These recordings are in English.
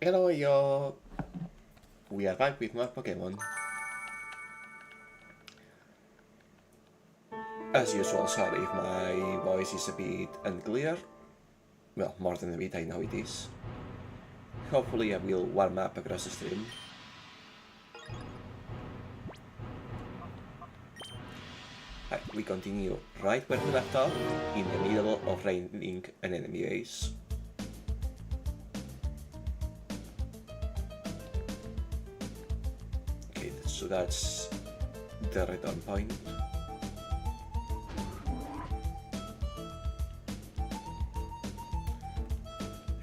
Hello, yo! We are back with more Pokemon. As usual, sorry if my voice is a bit unclear. Well, more than a bit, I know it is. Hopefully I will warm up across the stream. Right, we continue right where we left off, in the middle of raining an enemy base. Okay, so that's the return point.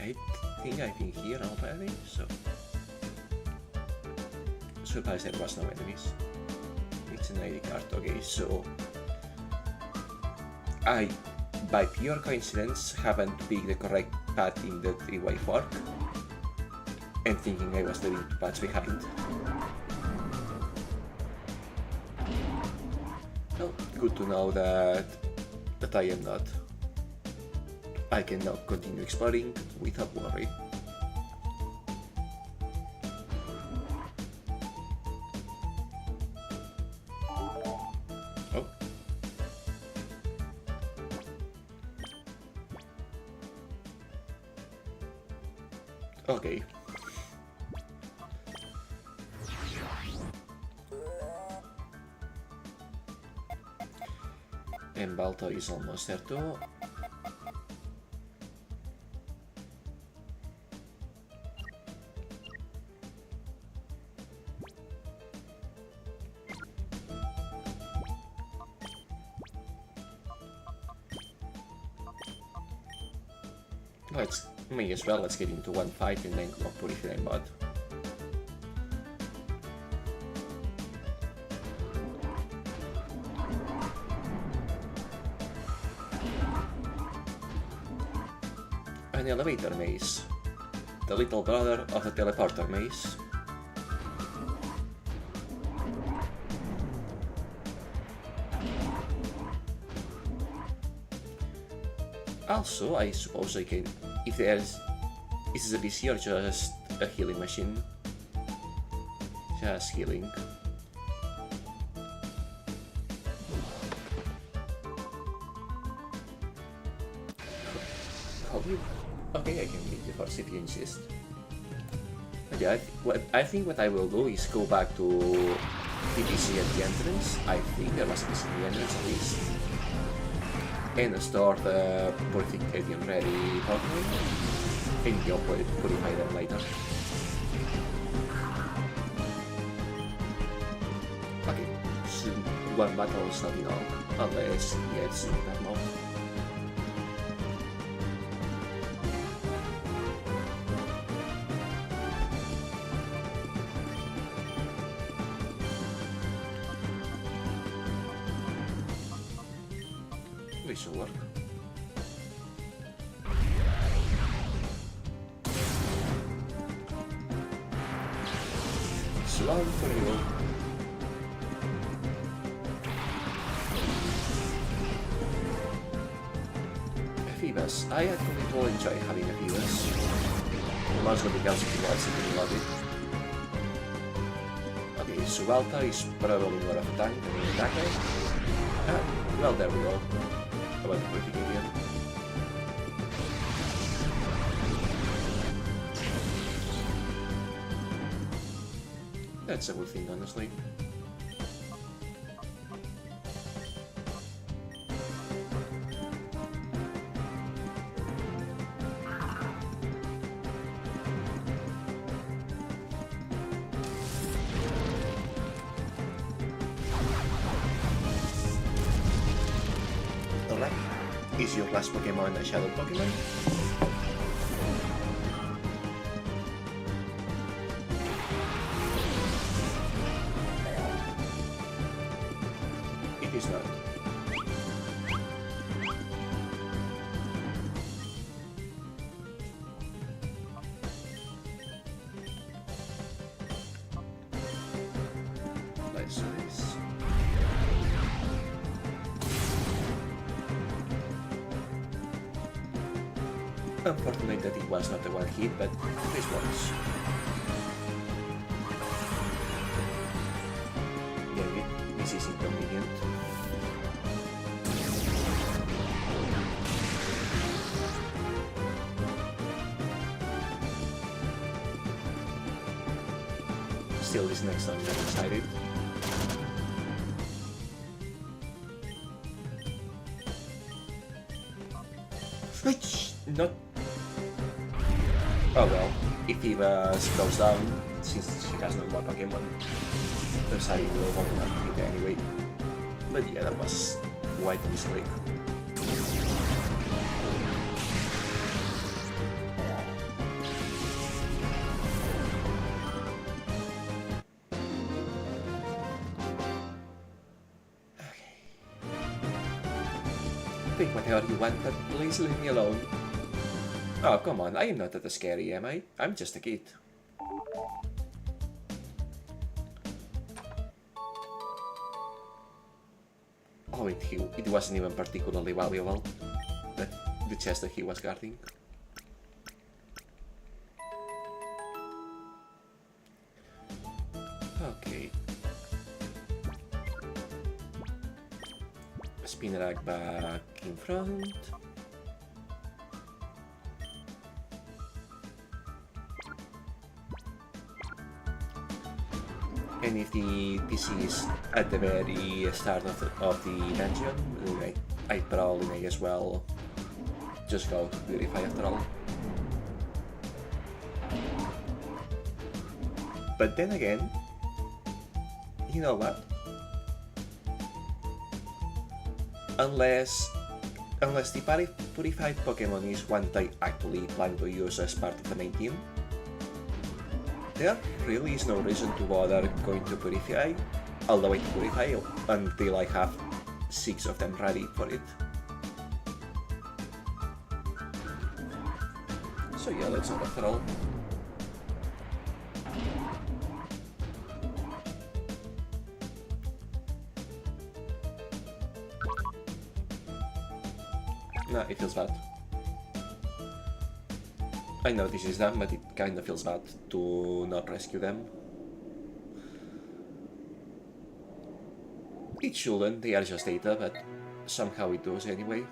I think I've been here already, so... Surprised there was no enemies. It's an ID card, okay, so... I, by pure coincidence, happened to pick the correct path in the three-way fork, and thinking I was leaving two paths behind. Well, good to know that I am not. I can now continue exploring without worry. Oh. Okay. And Balto is almost there too. May as well, let's get into one fight and then go Purify and Bot. An elevator maze. The little brother of the teleporter maze. Also, I suppose I can... If there's... Is this a PC or just a healing machine? Just healing. Okay, I can beat you first if you insist. But yeah, I think what I will do is go back to PPC at the entrance. I think there was a PC at the entrance at least. And store the Purification ready Pokemon, and you'll purify them later. Okay, so one battle is not enough, unless he gets in that mode. This will work. Slam for you. Phoebus. I actually do enjoy having a Phoebus. Most of the girls if you want to love it. Okay, Sualta is probably more of a tank than an attacker. Well, there we go. About the Purification. That's a good thing, honestly. Alright, is your last Pokemon a Shadow Pokemon? It is not. Let's do this. Unfortunate that it was not a one hit, but this works. Yeah, this is inconvenient. Still, this next one I'm excited. Which not. Oh well, if he goes down, since she has no more Pokemon, the side will want to hit anyway. But yeah, that was quite a mistake. Think whatever you want, but please leave me alone. Oh, come on, I am not that scary, am I? I'm just a kid. Oh, it wasn't even particularly valuable, the chest that he was guarding. Okay. Spinarak back in front. And if the PC is at the very start of the dungeon, I probably may as well just go to Purify after all. But then again, you know what? Unless the Purified Pokemon is one that I actually plan to use as part of the main team, there really is no reason to bother going to Purify, all the way to Purify, until I have 6 of them ready for it. So yeah, that's not after all. Nah, it feels bad. I know this is them, but it kinda feels bad to not rescue them. It shouldn't, they are just data, but somehow it does anyway.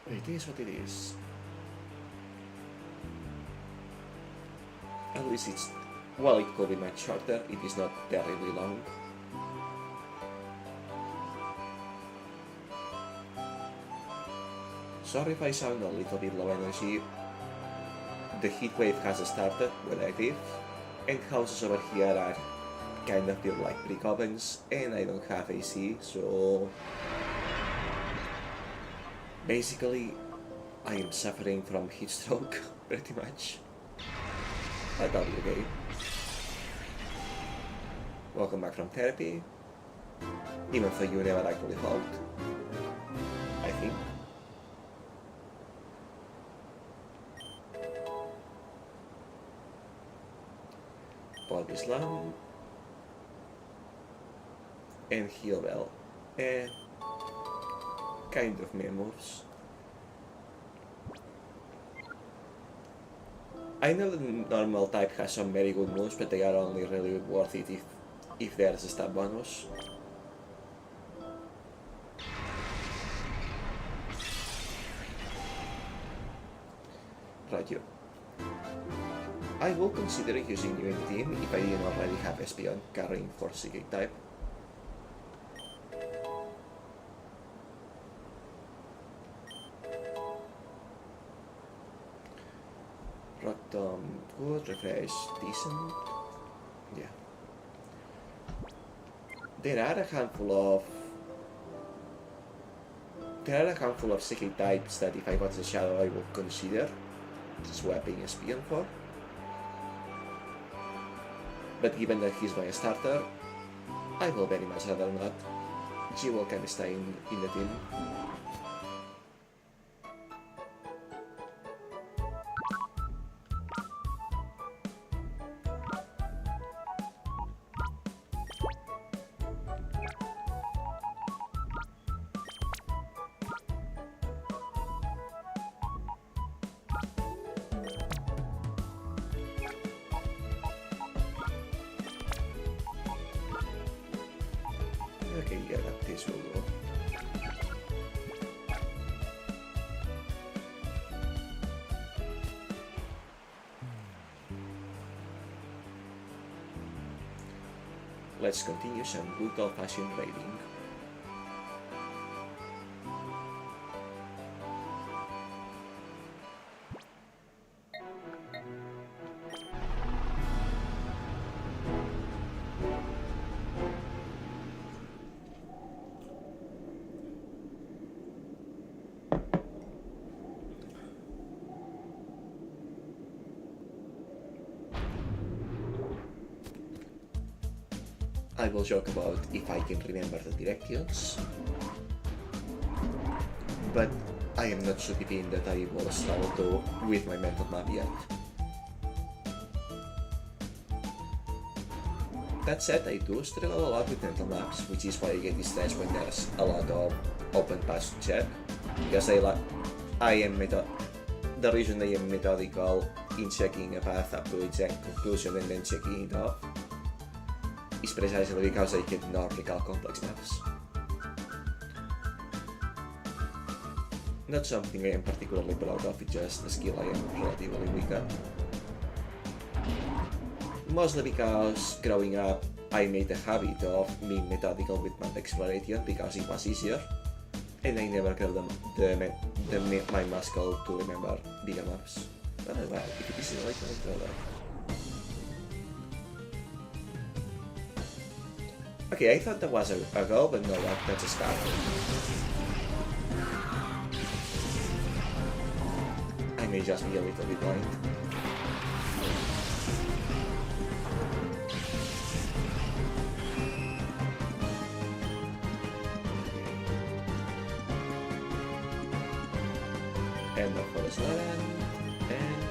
It is what it is. At least it's... Well, it could be much shorter, it is not terribly long. Sorry if I sound a little bit low energy. The heat wave has started where I live, and houses over here are kind of built like brick ovens, and I don't have AC, so... Basically, I am suffering from heat stroke, pretty much. But I'll be okay. Welcome back from therapy. Even though you never actually helped. I think. Body slam. And heal well. And kind of main moves. I know the normal type has some very good moves, but they are only really worth it if there's a stab bonus. Right here. I will consider using you in the team if I didn't already have Espion carrying for Psychic type. Rock Tomb, good, Refresh, decent. Yeah. There are a handful of Psychic types that if I got the Shadow I would consider swapping Espion for. But given that he's my starter, I will very much rather not. G-Will can stay in the team. this will do. Let's continue some good old-fashioned raiding. I will joke about if I can remember the directions, but I am not so keen that I will start to with my mental map yet. That said, I do struggle a lot with mental maps, which is why I get distressed when there's a lot of open paths to check, because the reason I am methodical in checking a path up to its conclusion and then checking it off is precisely because I cannot recall complex maps. Not something I am particularly proud of, it's just a skill I am relatively weak at. Mostly because growing up I made a habit of being methodical with map exploration because it was easier, and I never got my muscle to remember bigger maps. But well, if it is like that. Okay, I thought that was a goal, but no, that's a scar. I may just be a little bit blind. And the forest land, and...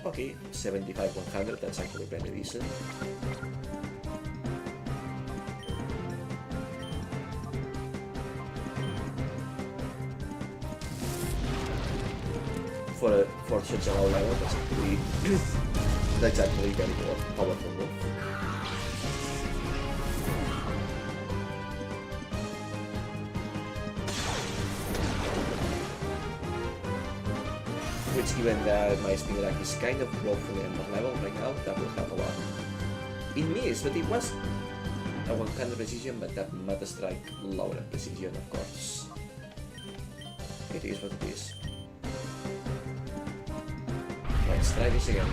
Okay, 75-100, that's actually pretty decent. For such a low level, that's actually very powerful move. Which, given that my spin attack is kind of woefully under level right now, that will help a lot. It missed, but it was a 100 precision, but that might strike lower precision, of course. It is what it is. Let's try this again.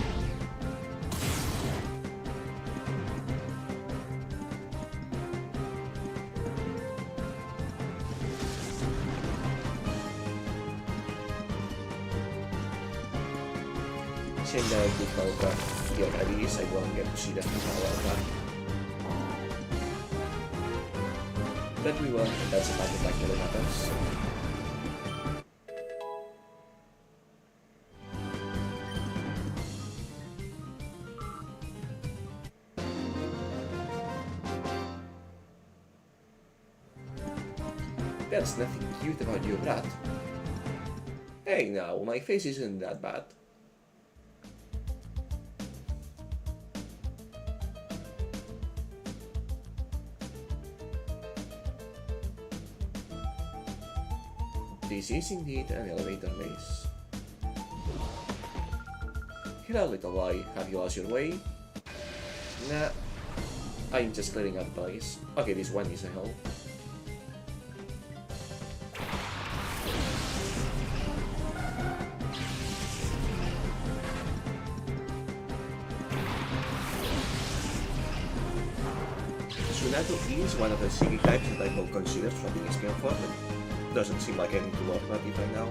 Saying that I could photograph the IDs, I won't get to see the power of that. But we will, and that's about it actually happens. There's nothing cute about you, brat. Hey now, my face isn't that bad. This is indeed an elevator maze. Hello little boy, have you lost your way? Nah, I'm just clearing out the place. Okay, this one is a hill. Tsunato is one of the psychic types that I will consider swapping a skill for, but doesn't seem like I need to work about it right now.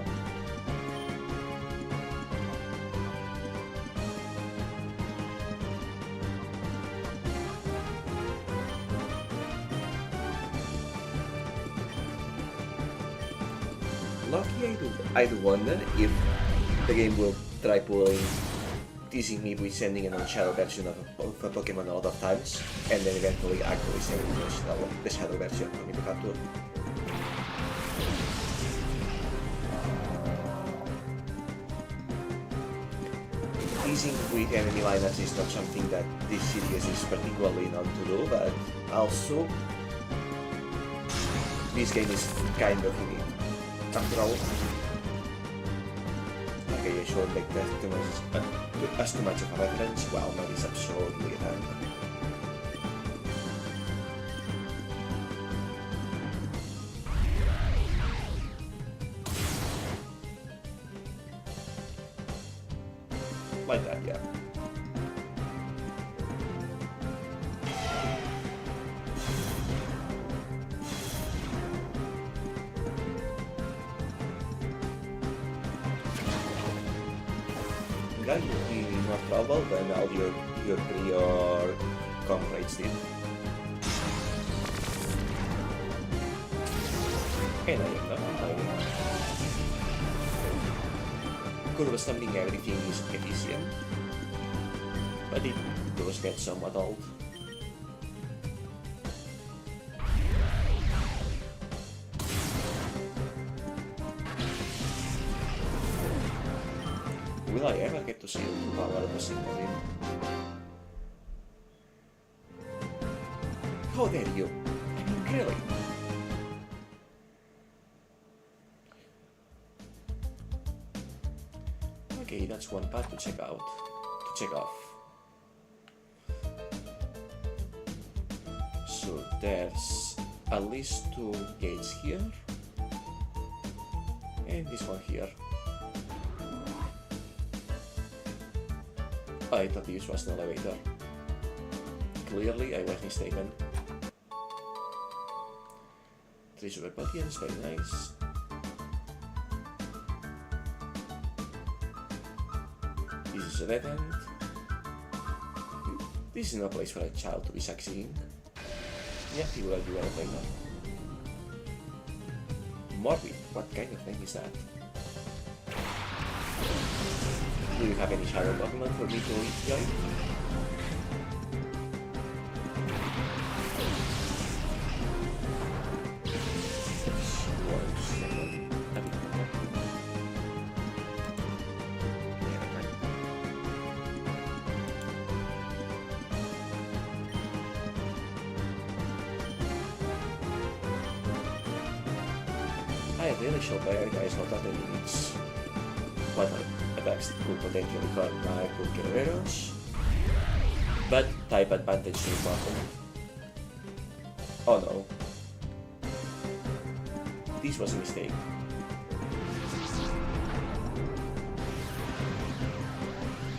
Lucky I do wonder if the game will try teasing me with sending an on-shadow version of a Pokemon a lot of times, and then eventually actually sending the shadow version for me to capture. Freezing with enemy lineups is not something that this series is particularly known to do, but also this game is kind of unique. After all, okay, I shouldn't make that too much of a reference. Well, that is absolutely wrong. Like that, yeah. Guy, you're in more trouble than all your prior comrades did. And I am not complaining. Curve stumbling everything is efficient, but it does get somewhat old. Will I ever get to see the power of a single him? How dare you? I mean, really? Okay, that's one part to check out. To check off. So there's at least 2 gates here. And this one here. I thought this was an elevator. Clearly, I was mistaken. 3 super potions, very nice. This is a dead end. This is no place for a child to be succeeding. Yeah, he will do well later. Morbid, what kind of name is that? Do you have any shadow document for me to enjoy? I really should prioritize not other units. What attacks could potentially hurt my good guerreros, but type advantage to important. Oh no. This was a mistake.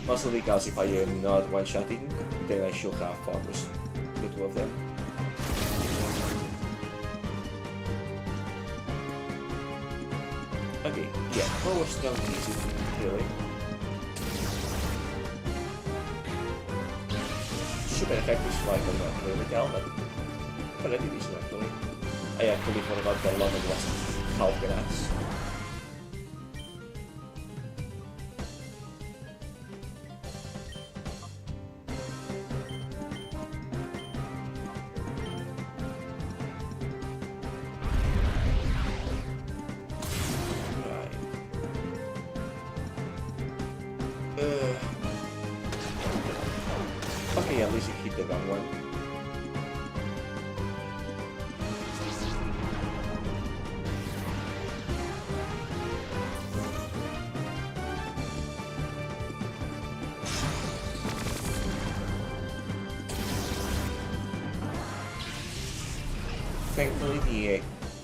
Mostly because if I am not one-shotting, then I should have focused the 2 of them. Okay, yeah, power strong easy, really. Super effective strike on not really tell, but pretty decent actually. I actually forgot that London was half grass. Okay, at least it hit the wrong one. Thankfully, the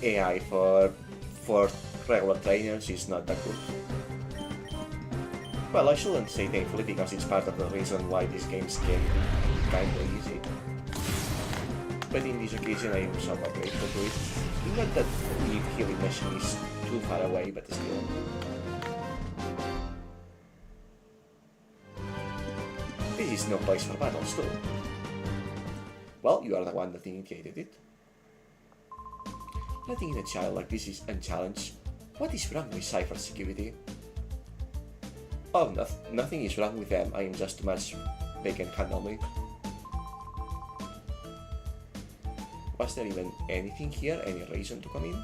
AI for regular trainers is not that good. Well, I shouldn't say thankfully because it's part of the reason why these games can be kinda easy. But in this occasion I am somewhat grateful to it. Not that the healing machine is too far away, but still. This is no place for battles too. Well, you are the one that initiated it. Letting in a child like this is unchallenged. What is wrong with cybersecurity? Oh, nothing is wrong with them. I am just too much. They can handle me. Was there even anything here? Any reason to come in?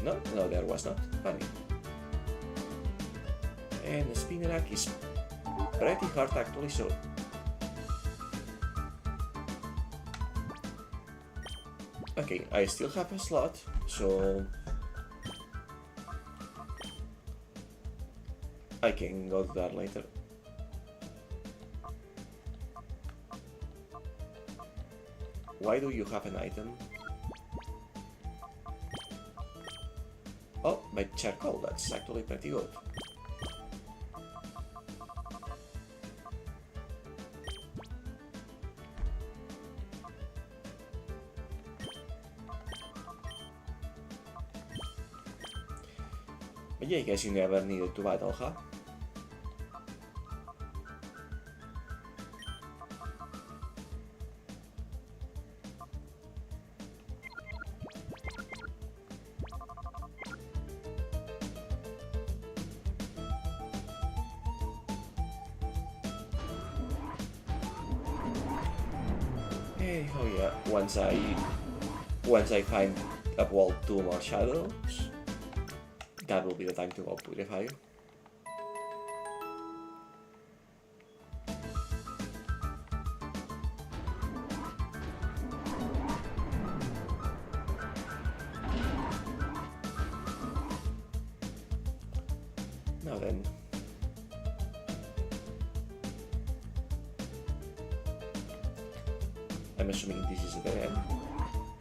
No, there was not. Funny. And the Spinarak is pretty hard actually, so... Okay, I still have a slot, so... I can go to that later. Why do you have an item? Oh, my charcoal, that's actually pretty good. But yeah, I guess you never needed to battle, huh? Hey, oh yeah, once I find a wall 2 more shadows, that will be the time to go purify. Now then. I'm assuming this is the end,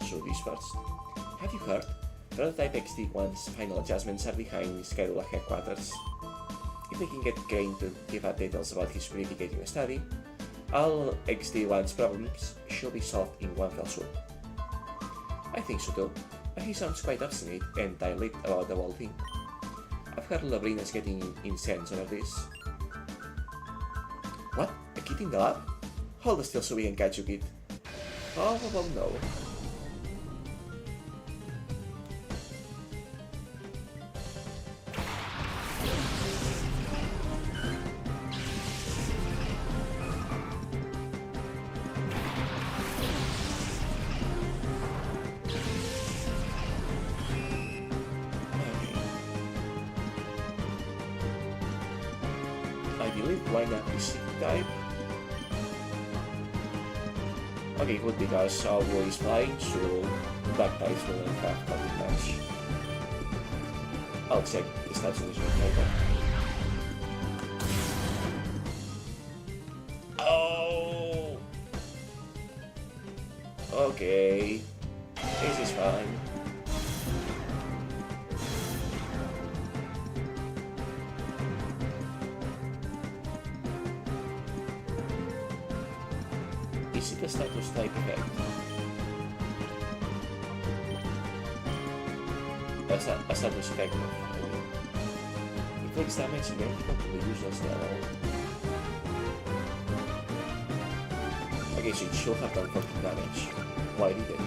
so this first. Have you heard? Prototype XD1's final adjustments are behind schedule at headquarters. If they can get Crane to give out details about his purification study, all XD1's problems should be solved in one fell swoop. I think so too, but he sounds quite obstinate and tight-lipped about the whole thing. I've heard Lobrina's getting incensed over this. What? A kid in the lab? Hold still so we can catch you, kid. Oh, no. I believe why not be sick type? Okay, good, because Alvo is flying, so black types will not have combat match. I'll check the stats on this one later. Oh! Okay. This is fine. Is it a status type effect? A status effect, I mean. Inflicts damage identical to the useless level. Okay, so it should have done 14 damage. Why did it?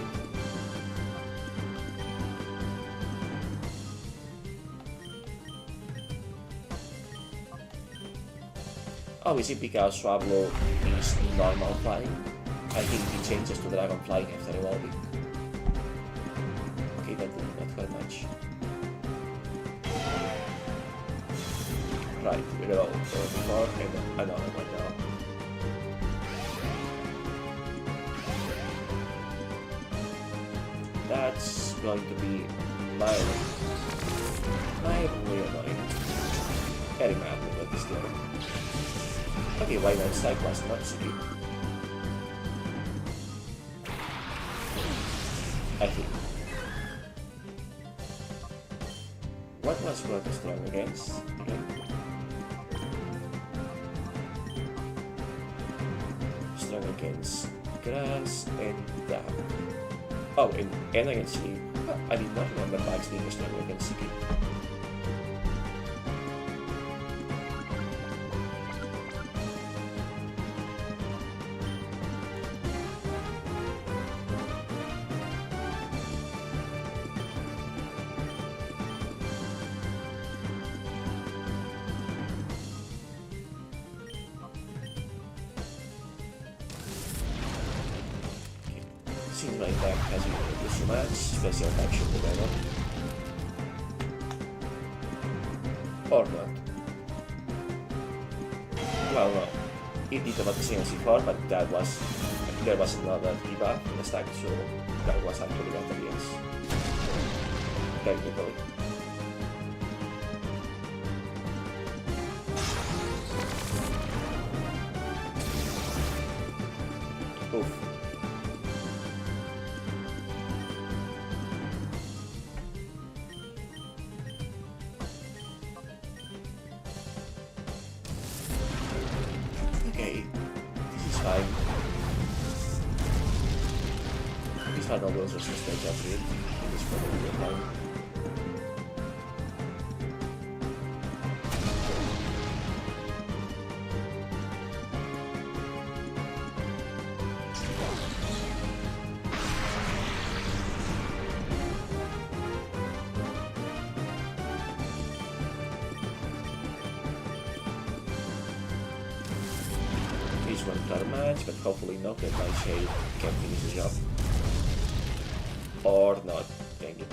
Oh, is it because Swablo is normal flying? I think he changes to dragon flying after evolving. Okay, that did not hurt much. Right, we go for more and another one now. That's going to be mildly annoying. Very mildly, but still. Okay, why not stack plus not skip? I think. What was Blood strong against? Okay. Strong against grass and dark. Oh, and against sleep. I did not remember Max being strong against sleep. Seems my attack has been reduced so much, special attack should be better. Or not. Well, no. It did about the same as before, but there was another debuff in the stack, so that was actually better, yes. Technically. Oof. Okay, this is fine. These are all those resistance upgrade. This is probably fine. This one turn match, but hopefully not, that my shade can finish the job. Or not, dang it.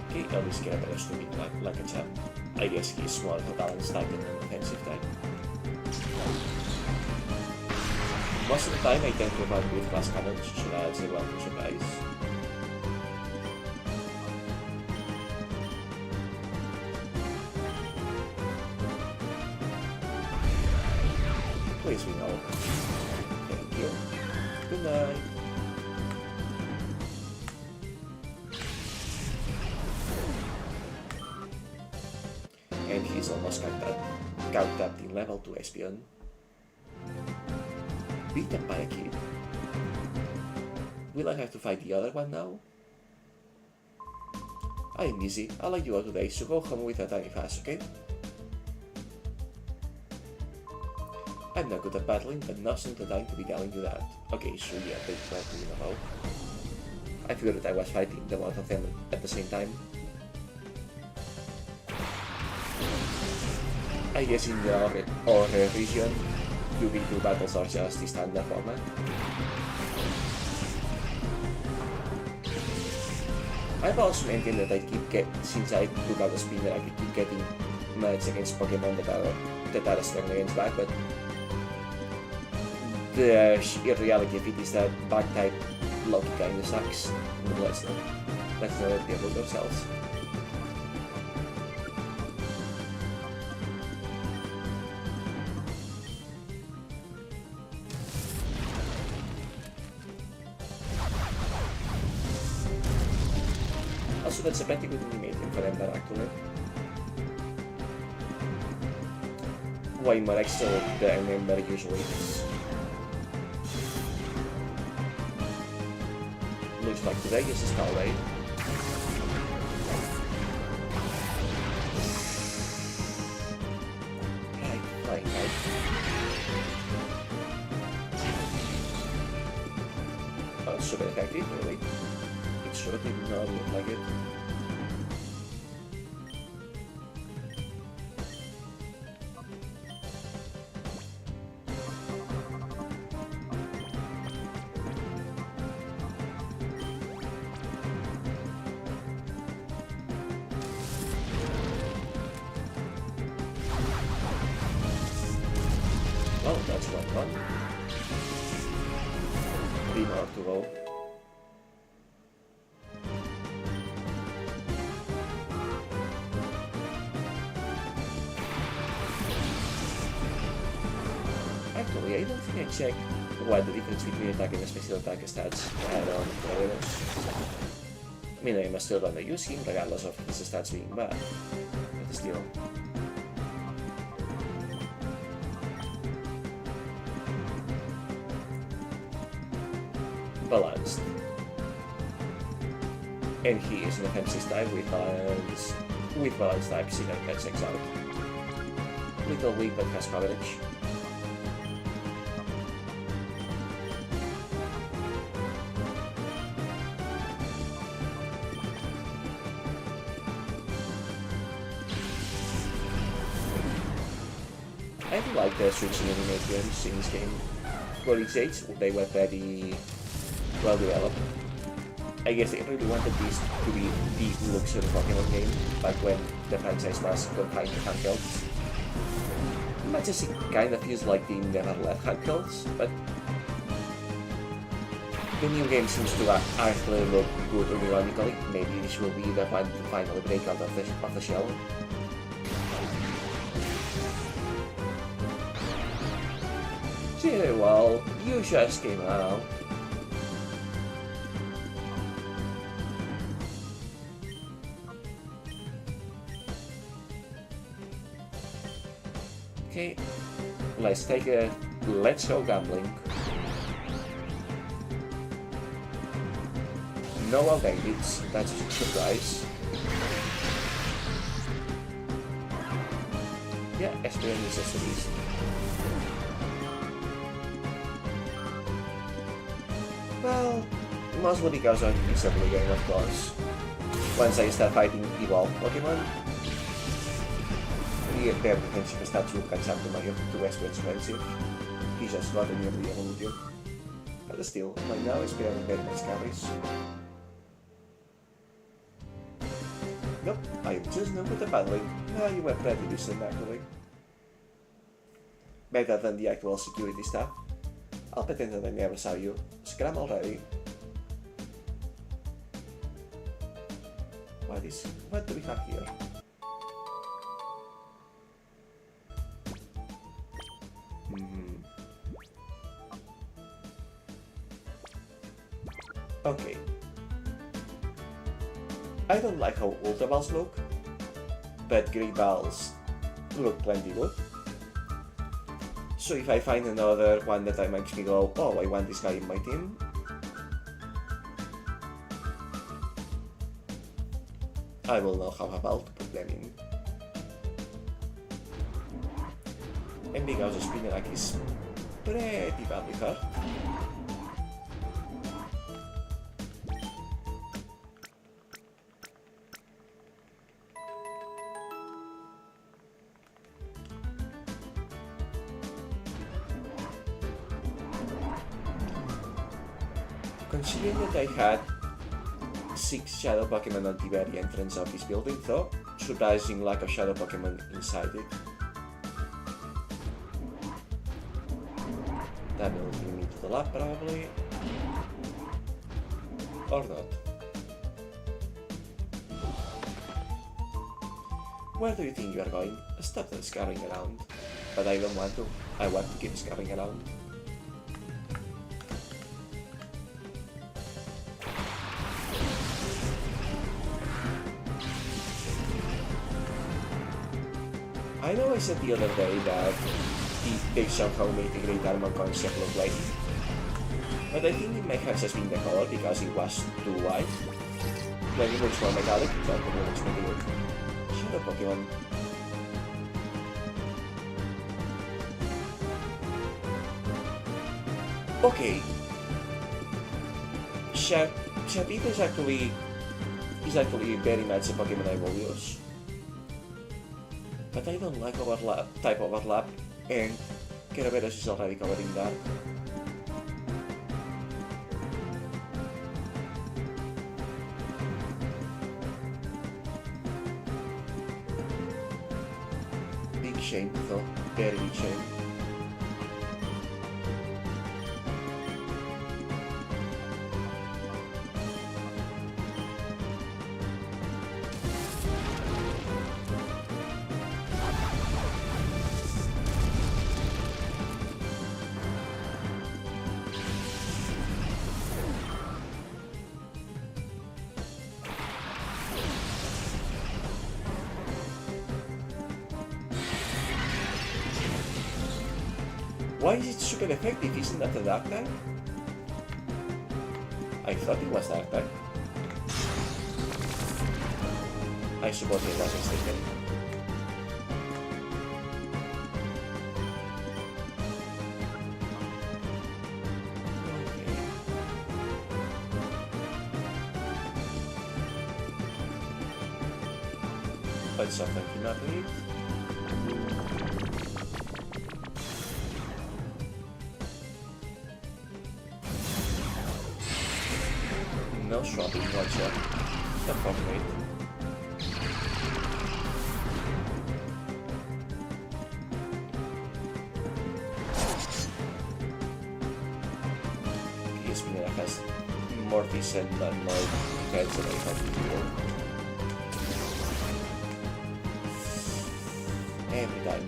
Okay, Elvis Kerberos to be like a champ. I guess he's more of a balanced type than an offensive type. Most of the time I tend to run with class cannons, so that's a welcome surprise. Please we know. Thank you. Good night. And he's almost capped up in level 2 Espion. Beaten by a kid. Will I have to fight the other one now? I'm busy. I'll let you out today, so go home with a tiny fast, okay? I'm not good at battling, but now's the time to be telling you that. Okay, so yeah, they tried to win a row. I figured that I was fighting the both of them at the same time. I guess in the Orre region, 2v2 battles are just the standard format. I've also maintained that since I took out the spinner, I could keep getting matches against Pokemon that are strong against back, but the reality of it is that back type Loki kinda sucks. But let's not deal with ourselves. Also, that's a pretty good animation for Ember actually. Way more extra than Ember usually is. Looks like today is a spell raid. Right, flying right. Oh, it's super effective, really. It certainly did not look like it. Well, that's one run. 3 more to go. Actually, I don't think I checked what the difference between attack and special attack stats are on Travelos. I mean, I must still run the use him regardless of his stats being bad, but still. Balanced. And he is an offensive type with balance type, see that checks out. Little weak but has coverage. I do like the switching animations in this game. For its age, they were very well developed. I guess they really wanted this to be the luxury Pokemon game back when the franchise was confined to handhelds. Much as it kind of feels like they never left handhelds, but the new game seems to actually look good ironically. Maybe this will be the one to finally break out of the shell. Yeah, well, you just came out. Okay, let's go gambling. No wild bandits, that's a surprise. Yeah, experience necessities. Well, mostly because of the simple game, of course. Once I start fighting evolved Pokemon, their defensive stats will catch up to my too expensive. He just got a nearly evolution. But still, right now experience very much carries. Nope, I'm just not good at battling. No, you were pretty decent actually. Better than the actual security stuff. I'll pretend that I never saw you. Scram already. What do we have here? Okay. I don't like how Ultra Balls look, but Great Balls look plenty good. So if I find another one that makes me go, oh, I want this guy in my team, I will know how about to put them in. And because the Spinarak is pretty badly hurt. Considering that I had 6 Shadow Pokemon at the very entrance of this building though, surprising lack of Shadow Pokemon inside it. That will bring me to the lab probably. Or not. Where do you think you are going? Stop scurrying around. But I don't want to. I want to keep scurrying around. I know I said the other day that they somehow made the Great Armor concept look like it, but I think it may have just been the color because it was too white. When it looks more metallic, it actually looks pretty good. Shadow Pokemon. Okay. Sharpedo is actually very much a Pokemon I will use. But I don't like type overlap, and Kerberos is already covered in dark. Big shame though, very big shame. Why is it super effective? Isn't that a dark type? I thought it was dark type. I suppose it was mistaken. Okay. Let's something him up a bit. No from being one shot. Not from great. Okay, Spinella has more decent and more defense than I thought before. Every time.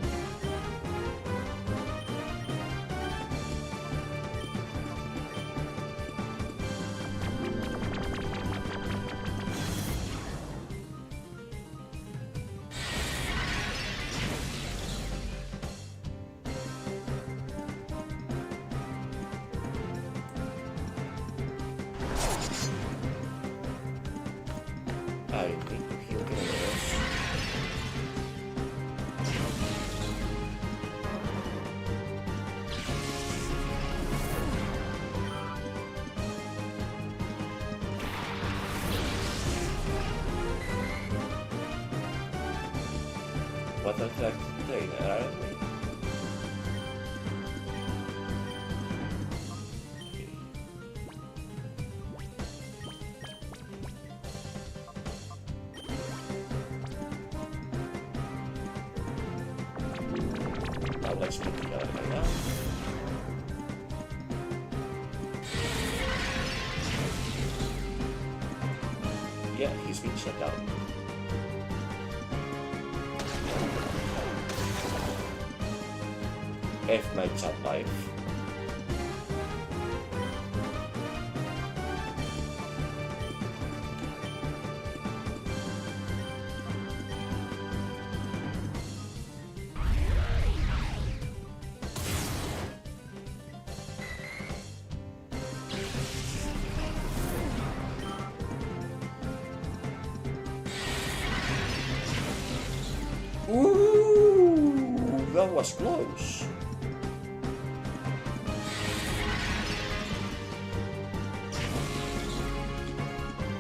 I think he'll get a little. What attack trainer, aren't we? Now let's put the other guy down. Yeah, he's been shut down. F Knight Chat Life. Ooh, that was close.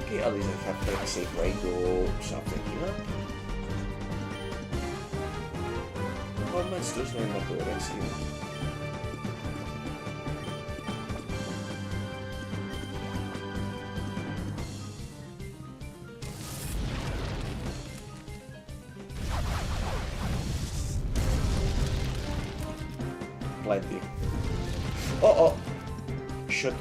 Okay, at least I have a safe way to something here. Performance does not matter against you. Plenty. Oh! Shit.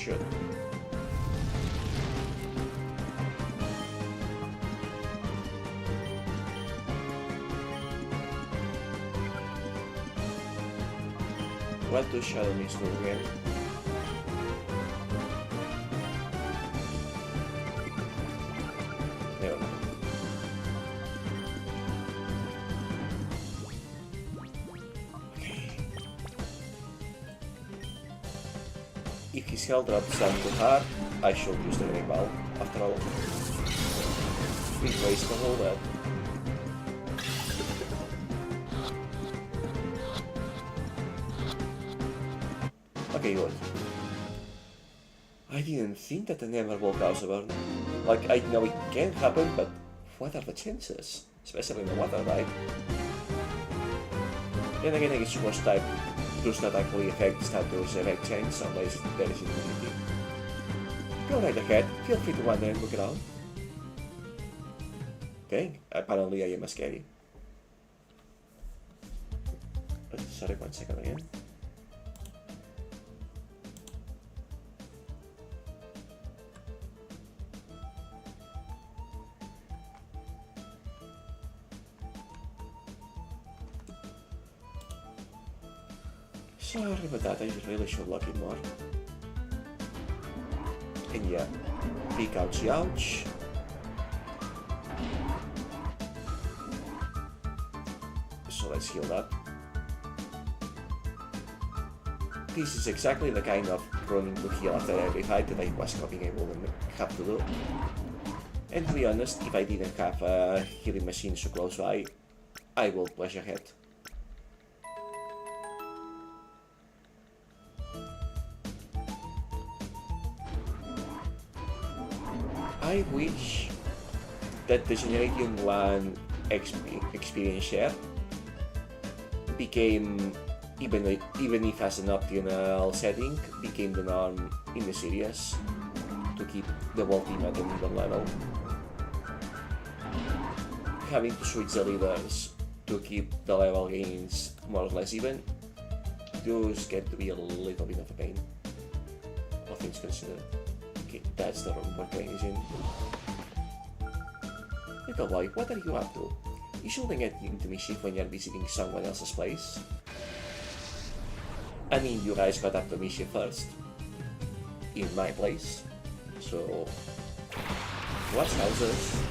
Shit. What does Shadow needs to again? Never mind. If his health drops down too hard, I should use the Great Ball. After all, replace the whole that. Okay, good. I didn't think that the never walk out over. Like, I know it can happen, but what are the chances? Especially in the water, right? Then again, I guess Ghost type does not actually affect status effect change unless there is immunity. Go right ahead, feel free to wander and look around. Okay, apparently I am scary. Sorry, 1 second again. Sorry about that, I really should look it more. And yeah, big ouchie ouch. So let's heal that. This is exactly the kind of running to heal after every fight that I was not being able to have to do. And to be honest, if I didn't have a healing machine so close by, I will push ahead. I wish that the Generation 1 experience share became even if as an optional setting, became the norm in the series to keep the whole team at an even level. Having to switch the leaders to keep the level gains more or less even does get to be a little bit of a pain, all things considered. Okay, that's the room where Crane is in. Little boy, what are you up to? You shouldn't get into mischief when you're visiting someone else's place. I mean, you guys got up to mischief first. In my place. So... what's houses?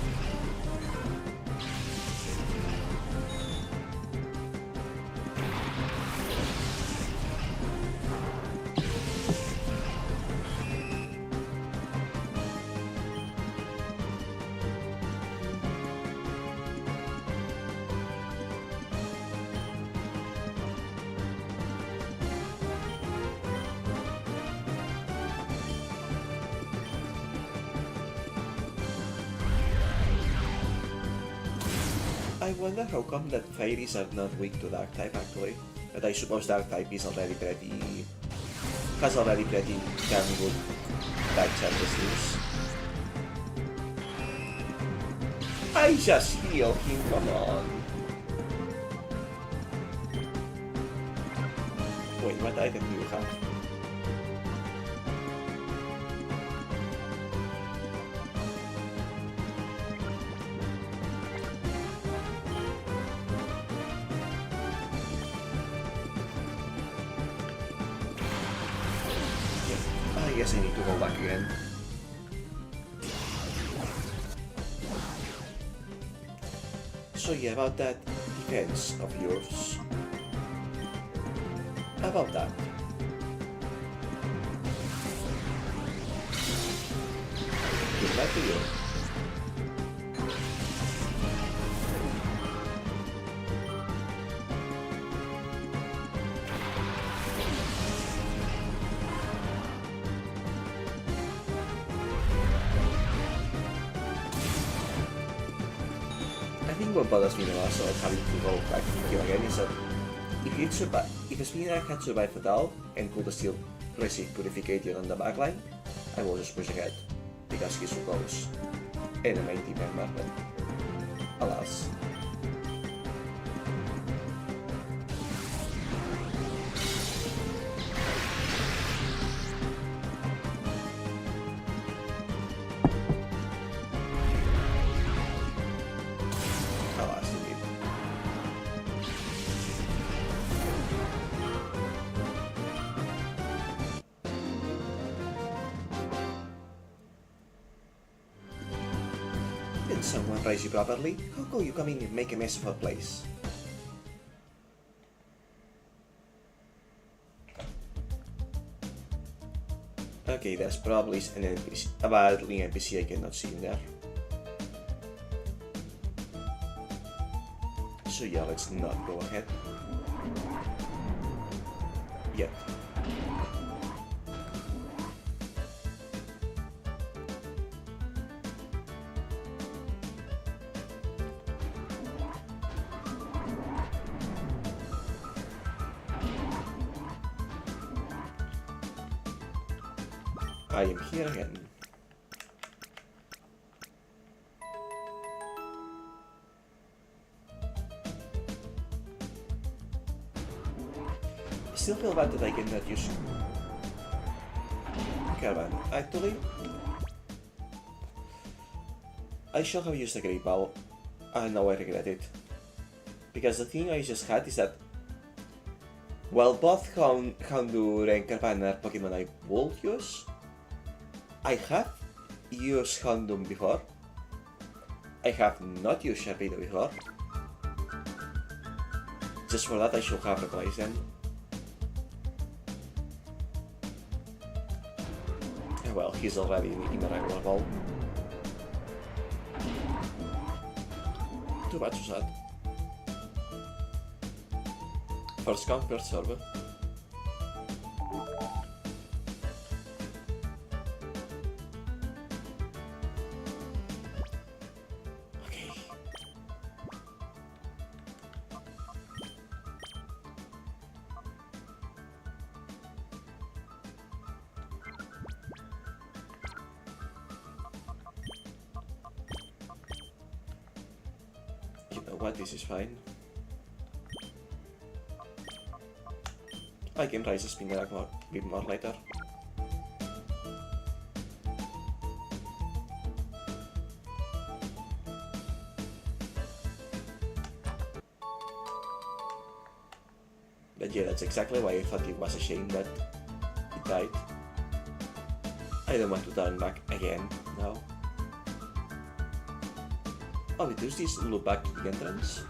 I wonder how come that fairies are not weak to dark type actually. But I suppose dark type is already pretty... has already pretty damn good dark chances. I just heal him, come on. Wait, what item do you have? I guess I need to go back again. So yeah, about that defense of yours. About that. Good luck to you. I think what bothers me the most of having to go back to him again is that if a spinner had survived Fatal and could still receive Purification on the backline, I will just push ahead, because he's so close, and a main team member, but alas. Did someone raise you properly? How come you come in and make a mess of a place? Okay, there's probably an NPC, a battling NPC I cannot see in there. So yeah, let's not go ahead. Yet. I am here again. I still feel bad that I cannot use Caravan. Actually, I should have used the Great Bow, and now I regret it. Because the thing I just had is that while both Houndour and Caravan are Pokemon I would use, I have used Houndour before. I have not used Sharpedo before. Just for that I should have replaced them. Well, he's already in the regular ball. Too bad, so sad. First come, first serve. what? This is fine. I can raise a spinner a bit more later. But yeah, that's exactly why I thought it was a shame that it died. I don't want to turn back again now. Oh, does this loop back to the entrance?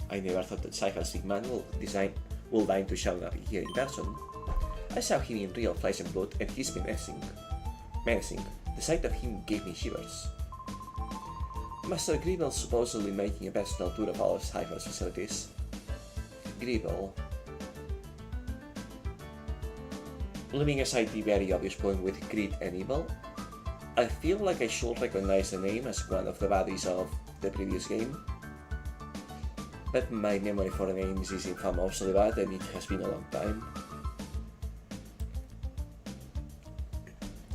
I never thought that Cypher's big man will deign to show up here in person. I saw him in real flesh and blood, and he's been menacing. The sight of him gave me shivers. Master Greeble's supposedly making a personal tour of all of Cypher's facilities. Greeble. Leaving aside the very obvious point with greed and evil, I feel like I should recognize the name as one of the baddies of the previous game. But my memory for the names is infamously bad, and it has been a long time.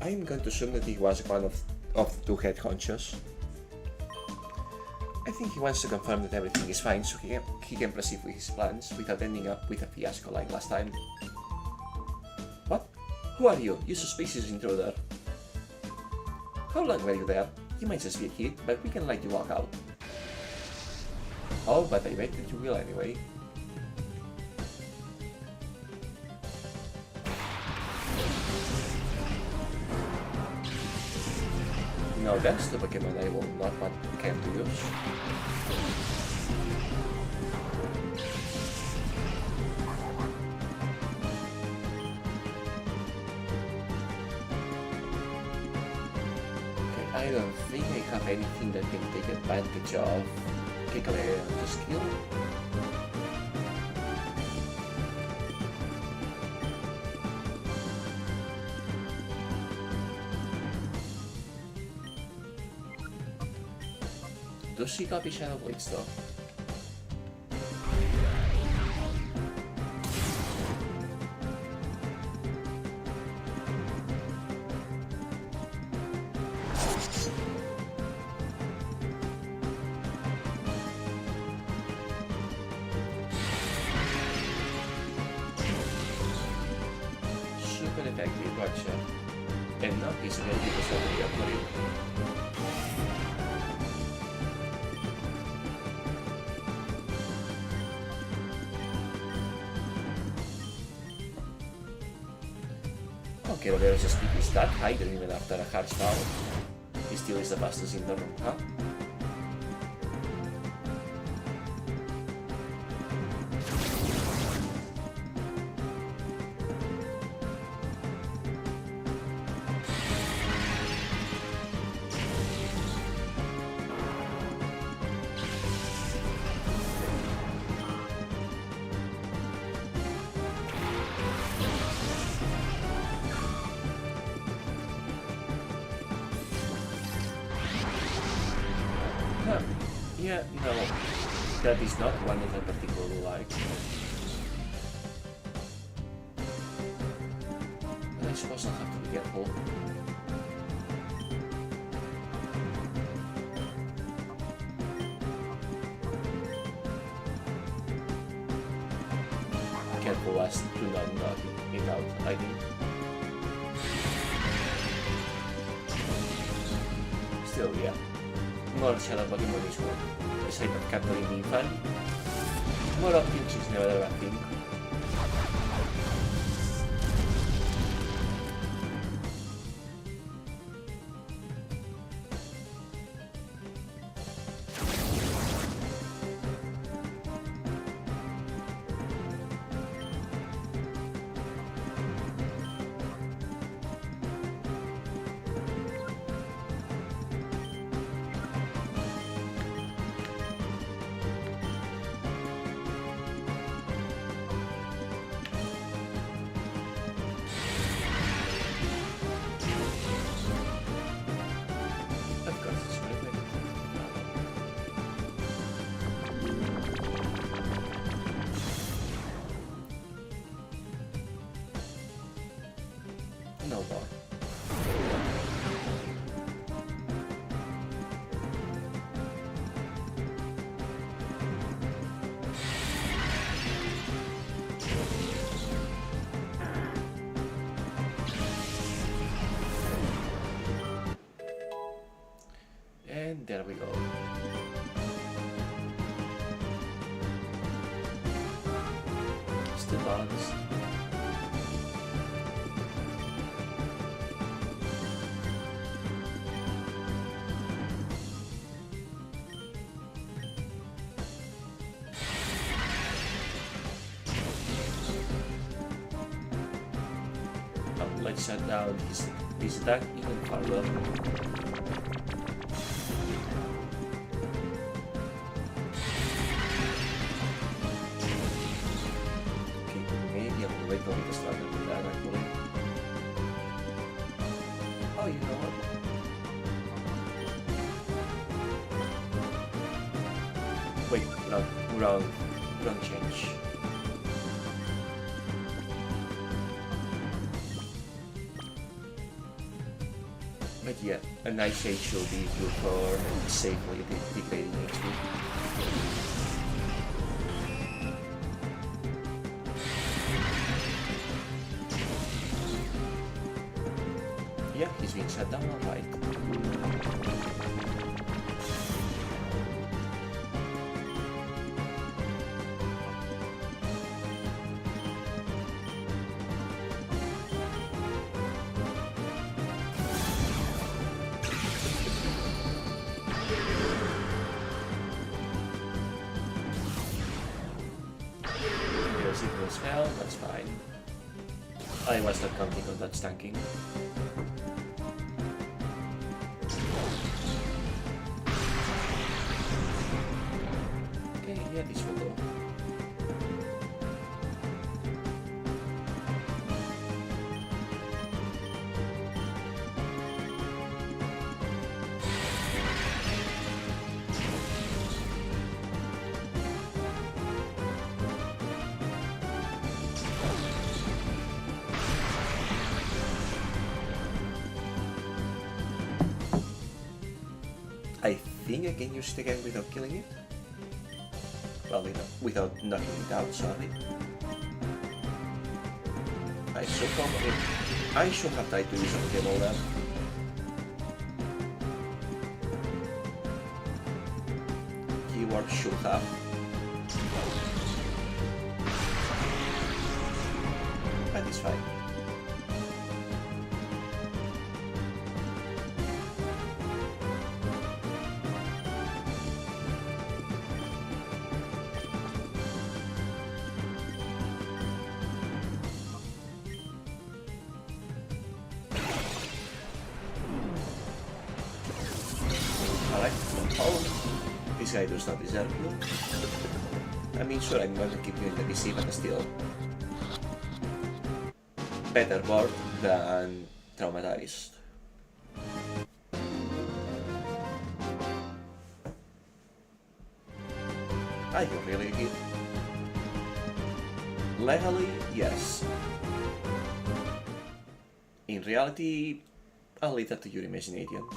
I am going to assume that he was one of the two head honchos. I think he wants to confirm that everything is fine so he can proceed with his plans without ending up with a fiasco like last time. What? Who are you? You suspicious intruder. How long were you there? You might just be a kid, but we can let you walk out. Oh, but I bet that you will anyway. No, that's the Pokemon I will not want Ken to use. Okay, I don't think I have anything that can take advantage of the skill. Does she copy Shadow Blades though? Super effective, gotcha. And not this ability was already upgraded. Okay, Roberto just keep his that high even after a hard start. He still is the fastest in the room, huh? Yeah, no, that is not one that I particularly like. But I suppose I'll have to be careful. Careful as to not knock it out, I think. Still, yeah. More Shadow Pokemon is good. Aside from capturing being fun, more of pinch is never a bad thing. No more. There we go. Still balanced. Let's shut down his attack even farther. Okay, maybe I will wait for him to start with that actually. Oh, you know what? Wait, no, wrong change. But yeah, a nice shade should be good for safely degrading HP. Yeah, he's being shut down alright. Signal spell, that's fine. I was not counting on that stanking. Okay, yeah, this will go. I think I can use it again without killing it. Well, without knocking it out, sorry. I should have tried to use a Pokeball there. Keyword should have. That is fine. This guy does not deserve you. I mean, sure, I'm going to keep you in the PC, but still. Better bored than traumatized. Are you really good? Legally, yes. In reality, I'll leave that to your imagination.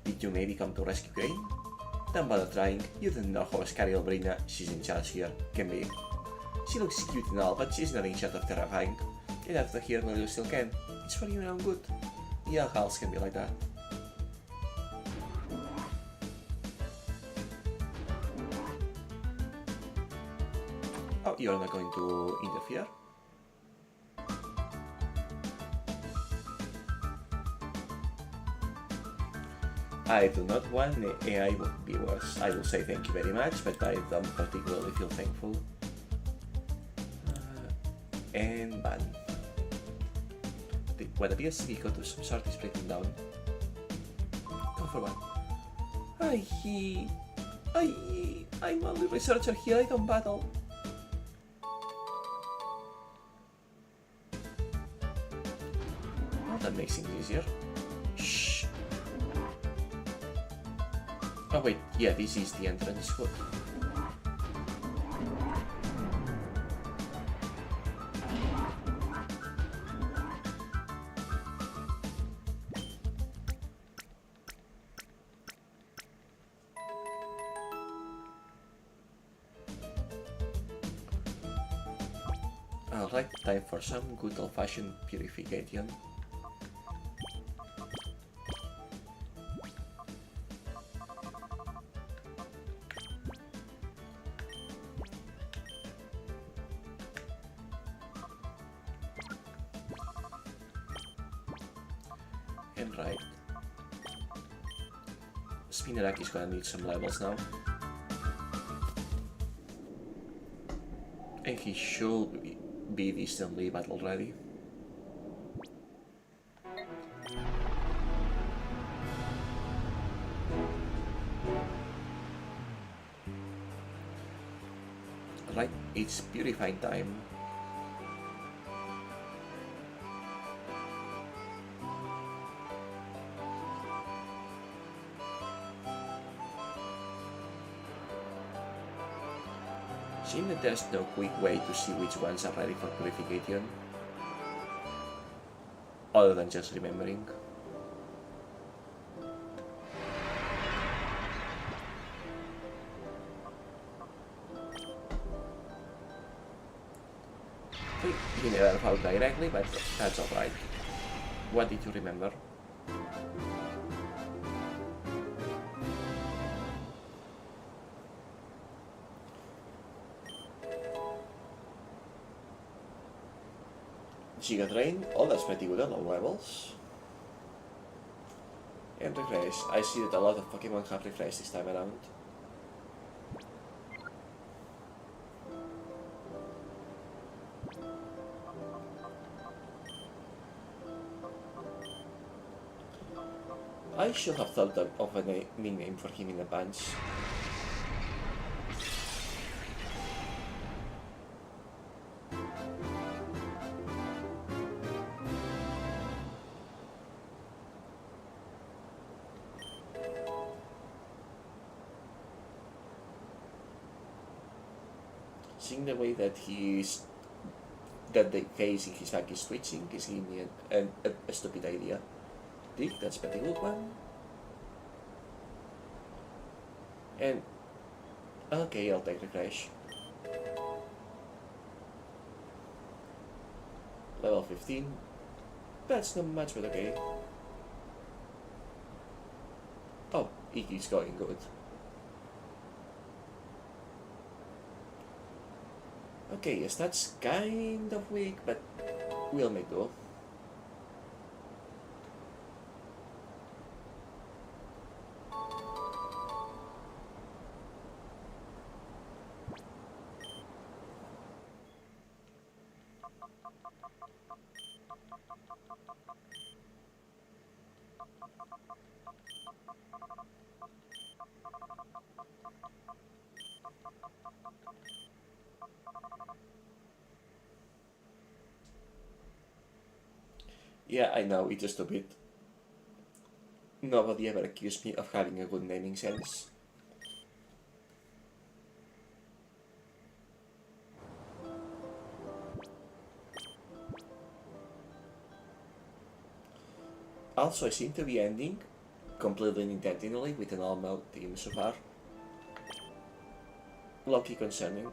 Did you maybe come to rescue Crane? Don't bother trying, you don't know how scary Obrina, she's in charge here, can be. She looks cute and all, but she's nothing short of terrifying. You have to hear while you still can. It's for your own good. Yeah, girls can be like that. Oh, you're not going to interfere? I do not want AI viewers. I will say thank you very much, but I don't particularly feel thankful. And ban. What appears to be got to some sort is breaking down. Go for one. I'm only researcher here, I don't battle. Well, that makes things easier. Shh. Oh wait, yeah, this is the entrance. Good. Alright, time for some good old-fashioned purification. And right. Spinneraki's gonna need some levels now. And he should be distantly battle ready. Right, it's purifying time. Seems that there's no quick way to see which ones are ready for purification, other than just remembering. You never found directly, but that's alright. What did you remember? Giga Drain, oh that's pretty good at low levels. And refresh, I see that a lot of Pokemon have refreshed this time around. I should have thought of a nickname for him in advance. Seeing the way that the face in his back is twitching is giving me a stupid idea. Dig, that's a pretty good one. And okay, I'll take refresh. Level 15. That's not much, but okay. Oh, Iki's going good. Okay, yes, that's kind of weak, but we'll make do. Yeah, I know, it's just a bit. Nobody ever accused me of having a good naming sense. Also, I seem to be ending completely unintentionally with an all-male team so far. Low-key concerning.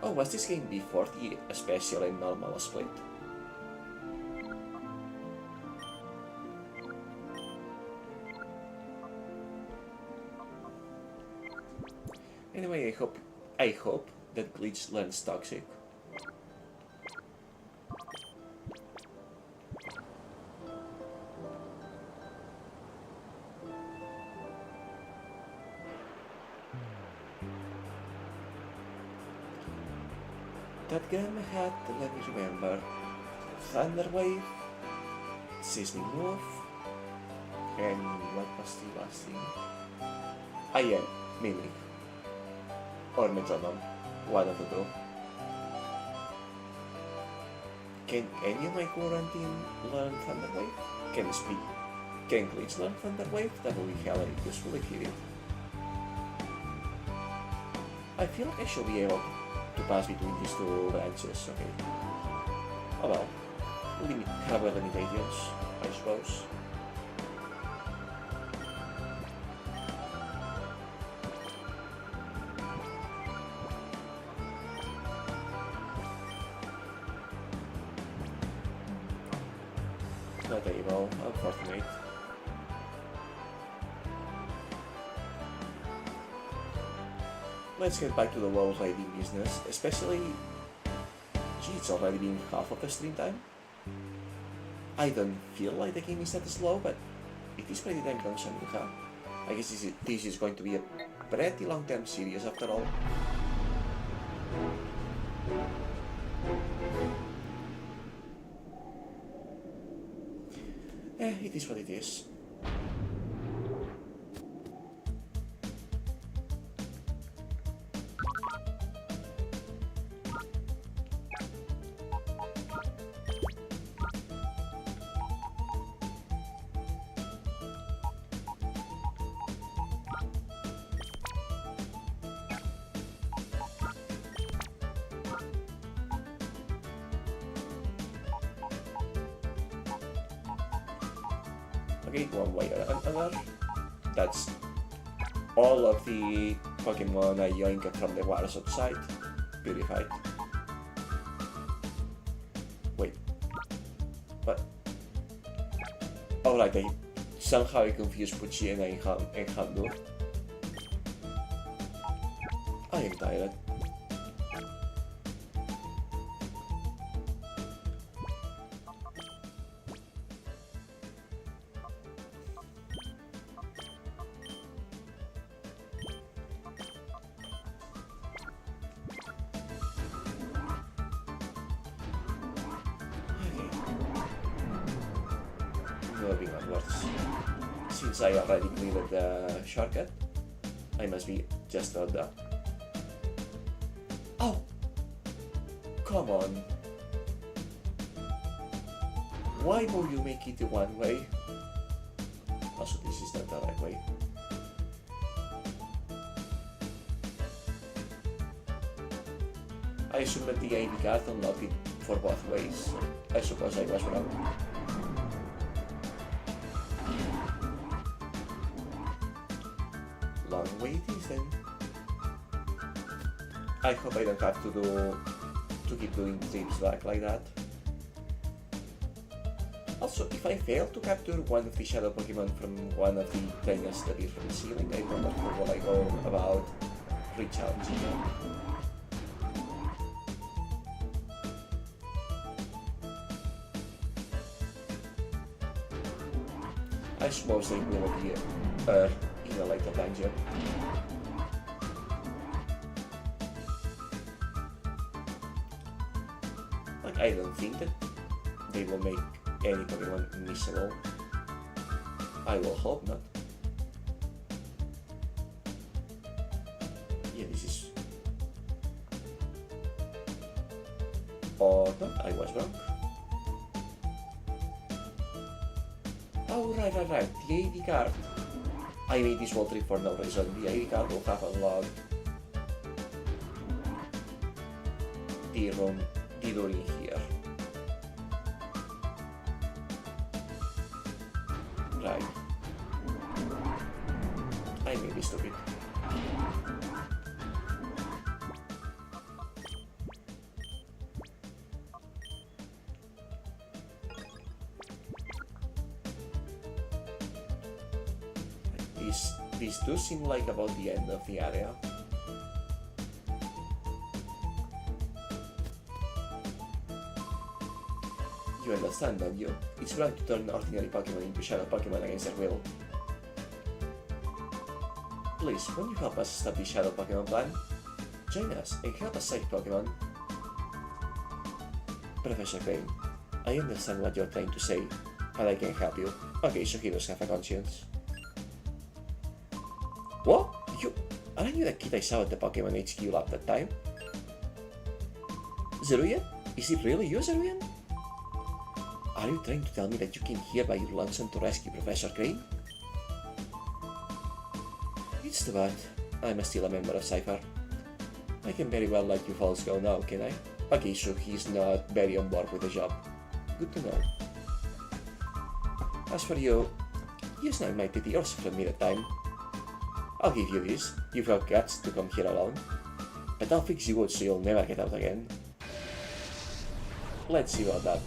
Oh, was this game before the special and normal split? Anyway, I hope that Glitch learns Toxic. That game had, let me remember, Thunder Wave, Seasoning Move, and what was the last thing? Ah yeah, Mimic. Or Metronome, one of the two. Can any of my current team learn Thunder Wave? Can Glitch learn Thunder Wave? That would be hella useful if he did. I feel like I should be able to pass between these two branches, okay. Oh well, have limitations, I suppose. Not able, unfortunate. Let's get back to the wall riding business, especially... Gee, it's already been half of the stream time. I don't feel like the game is that slow, but it is pretty time consuming, huh? I guess this is going to be a pretty long-term series after all. It is what it is. Okay, one way or another. That's all of the Pokemon I yoinked from the waters outside. Purified. Wait. What? Oh, right, somehow I confused Pucci and Hamdur. I am tired. Moving onwards. Since I already cleared the shortcut, I must be just about that. Oh! Come on! Why will you make it the one way? Also, this is not the right way. I assume that the ID card unlocked it for both ways. I suppose I was wrong. Long way it is then. I hope I don't have to keep doing trips back like that. Also, if I fail to capture one of the shadow Pokemon from one of the trainers that is from the ceiling, I wonder how will I go about re-challenging them. I suppose they will appear in a later dungeon. Like, I don't think that they will make any Pokemon missable. I will hope not. Yeah, this is... Oh, no, I was wrong. Oh, right. The ID card. I made this whole trip for no reason. The ID card will have unlocked the room, the door in here. Right. I may be stupid. These do seem like about the end of the area. You understand, don't you? It's wrong to turn ordinary Pokemon into shadow Pokemon against their will. Please, won't you help us stop the shadow Pokemon plan? Join us and help us save Pokemon. Professor Crane, I understand what you're trying to say, but I can help you. Okay, so he does have a conscience. What? Aren't you the kid I saw at the Pokemon HQ lab that time? Zeruian? Is it really you, Zeruian? Are you trying to tell me that you came here by your lonesome to rescue Professor Crane? It's too bad. I'm still a member of Cypher. I can very well let you falls go now, can I? Okay, so he's not very on board with the job. Good to know. As for you, you snag my titty also from me that time. I'll give you this. You've got guts to come here alone. But I'll fix you out so you'll never get out again. Let's see about that.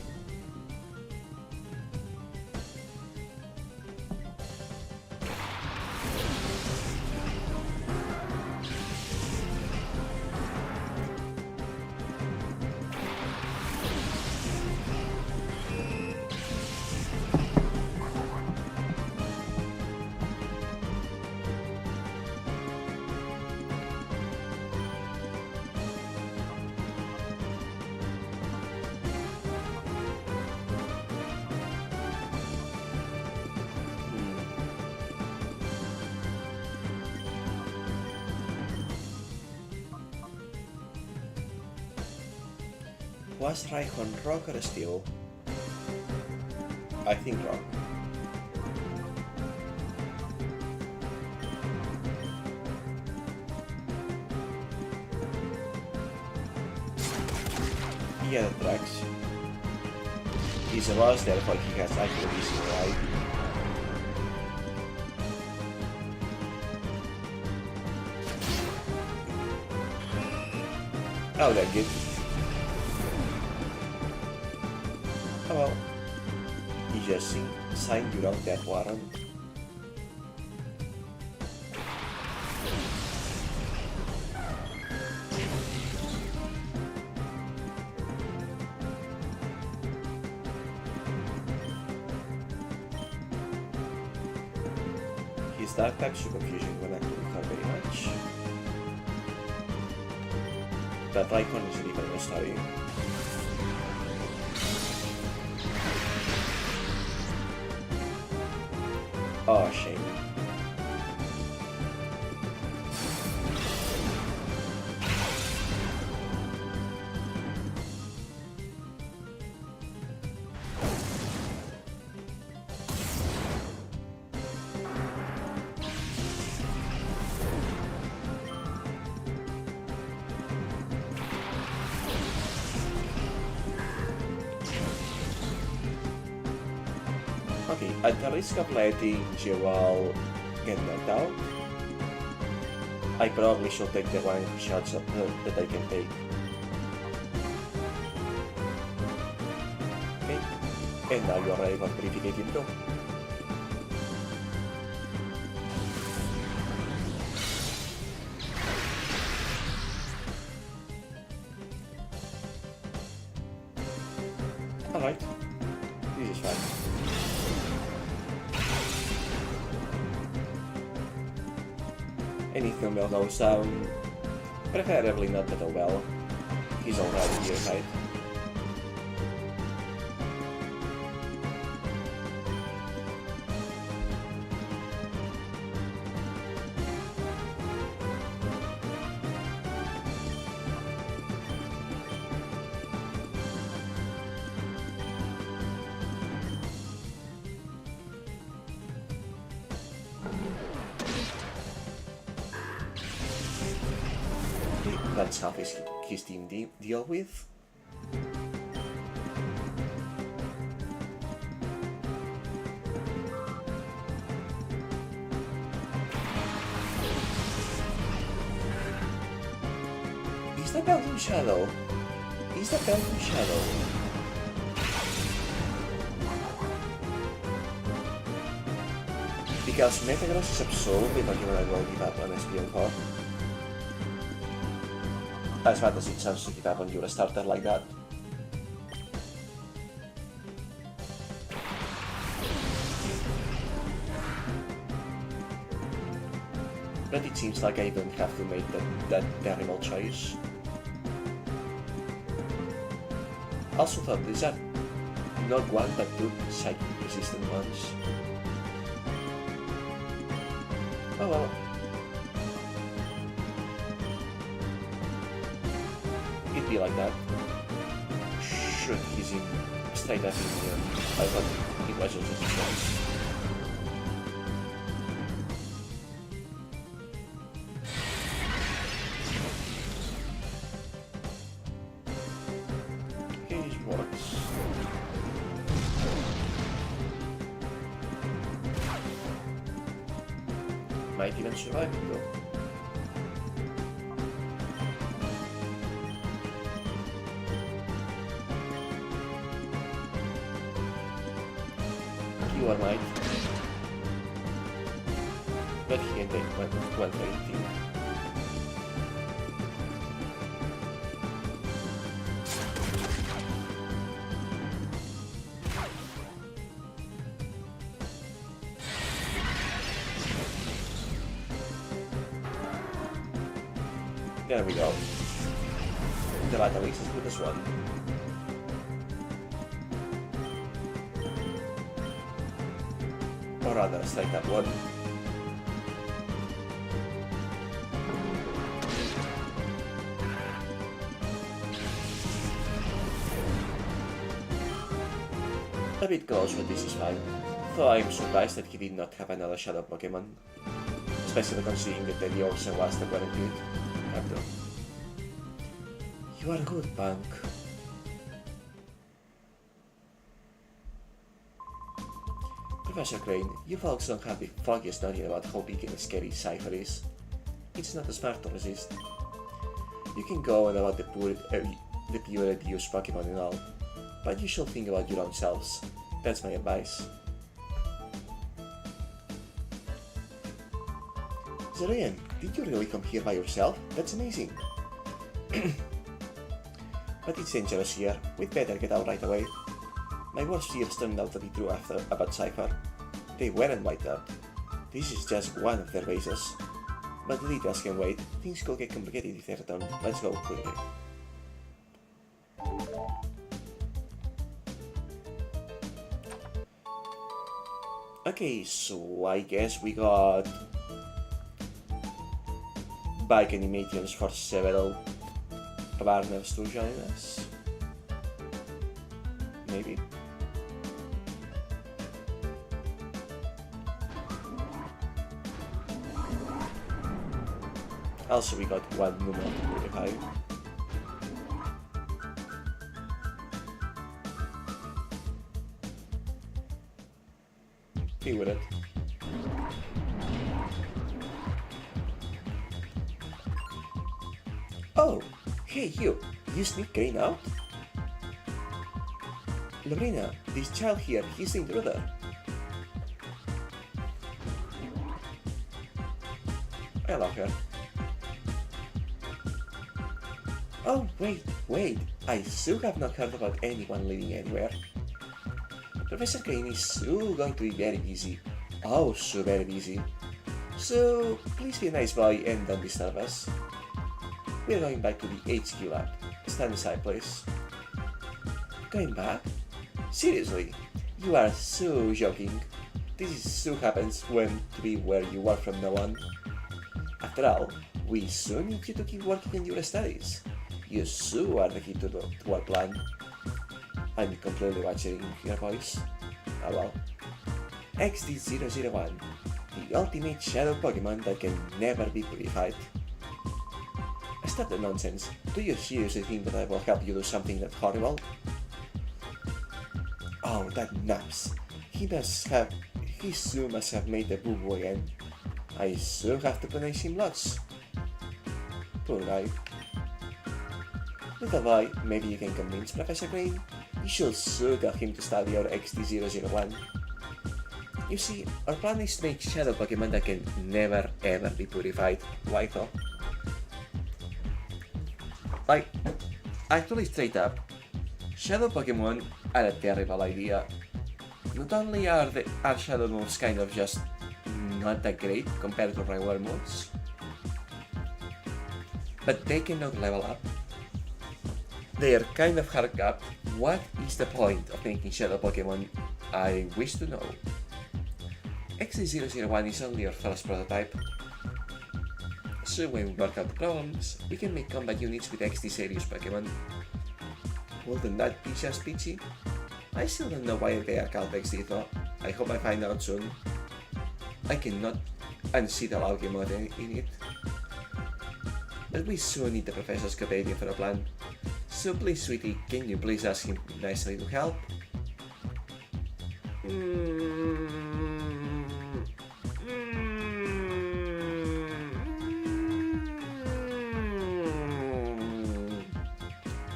Was Raikon rock or steel? I think rock. Yeah, that tracks. He's a boss, therefore he has accuracy, right? Oh, that's good. Oh well. He just signed you out that warrant. His dark types to confusion when acting not very much. That Raikon is a different story. Oh, shame. Okay, at the risk of letting Jewel get knocked out, I probably should take the one shots that I can take. Okay, and now you already got purificated too. Alright, this is fine. Anything well goes down, preferably not that well. He's already here, right? That's how his team deal with. Is that Belgium Shadow? Is that Belgium Shadow? Because Metagross is absolutely not gonna go give up on SPL4. As bad as it sounds to give up on your starter like that. But it seems like I don't have to make that terrible choice. Also thought these are not one but two psychic resistant ones. Oh well. It'd be like that. Shoot, he's in straight up in here. I thought it was just a chance. Okay, this works. Might even survive it though. You are right. But he can take one for 18. There we go. The battle is as good as one. Or rather, straight up one. A bit close, but this is fine. Though I'm surprised that he did not have another shadow Pokemon. Especially considering that the also was the guaranteed. After. You are good, punk. Professor Crane, you folks don't have the foggiest notion about how big and scary Cypher is. It's not smart to resist. You can go on about the pure abuse Pokemon and all, but you should think about your own selves. That's my advice. Zarian, did you really come here by yourself? That's amazing. But it's dangerous here. We'd better get out right away. My worst fears turned out to be true about Cypher. They weren't wiped out. This is just one of their bases. But the details can wait. Things could get complicated if they return. Let's go quickly. Okay, so I guess we got bike animations for several partners to join us. Maybe. Also, we got one number to purify. Deal with it. Oh, hey you sneak Crane out? Lorena, this child here, he's the intruder. I love her. Oh, wait, I still have not heard about anyone living anywhere. Professor Crane is so going to be very busy. Oh, so very busy. So, please be a nice boy and don't disturb us. We're going back to the HQ lab. Stand aside, please. Going back? Seriously? You are so joking. This is so happens when to be where you are from now on. After all, we so need you to keep working on your studies. You so are the key to our plan. I'm completely watching your voice. Oh well. XD001, the ultimate shadow Pokemon that can never be purified. Stop the nonsense. Do you seriously think that I will help you do something that horrible? Oh, that Naps. He so must have made the boo-boo again. I so have to punish him lots. Poor guy. Little boy, maybe you can convince Professor Crane. You should so tell him to study our XD001. You see, our plan is to make shadow Pokemon that can never ever be purified. Why though? Like, actually straight up, shadow Pokemon are a terrible idea. Not only are our shadow moves kind of just not that great compared to regular moves, but they cannot level up. They are kind of hard capped. What is the point of making shadow Pokemon? I wish to know. XD001 is only our first prototype. So when we work out the problems, we can make combat units with XD series Pokemon. Wouldn't that be just peachy? I still don't know why they are called XD though. I hope I find out soon. I cannot unsee the Lauki mod in it. But we soon need the Professor's companion for a plan. So please, sweetie, can you please ask him nicely to help?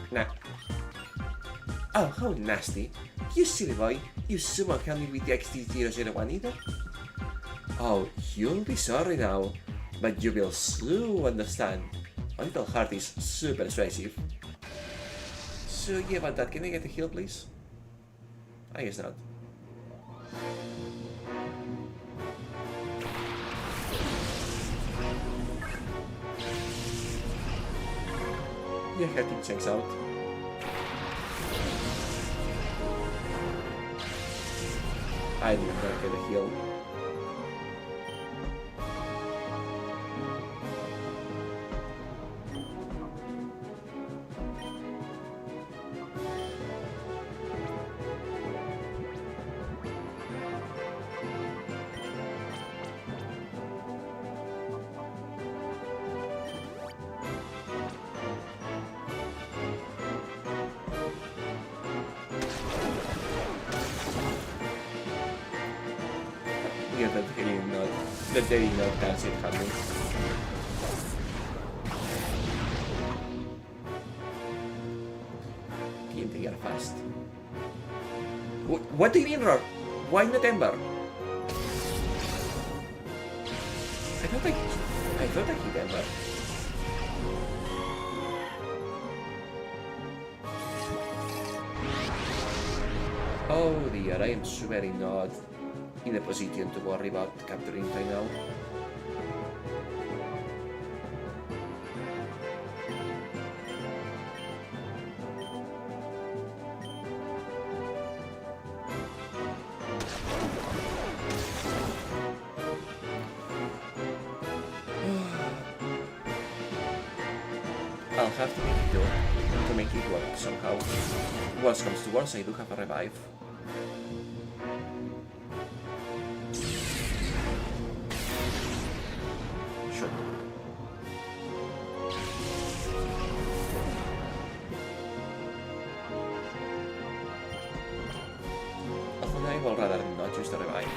Nah. Oh, how nasty. You silly boy, you so won't help me with the XD001 either? Oh, you'll be sorry now, but you will so understand. My little heart is so persuasive. So yeah, about that, can I get a heal please? I guess not. Yeah, I think checks out. I did not get a heal. that they did not catch it coming. TNT are fast. What do you mean, Roar? Why not Ember? I thought I hit Ember. Oh dear, I am very not in a position to worry about capturing right now. I'll have to make it work somehow. Worst comes to worst, I do have a revive. Sure. Although I will rather not use the revive.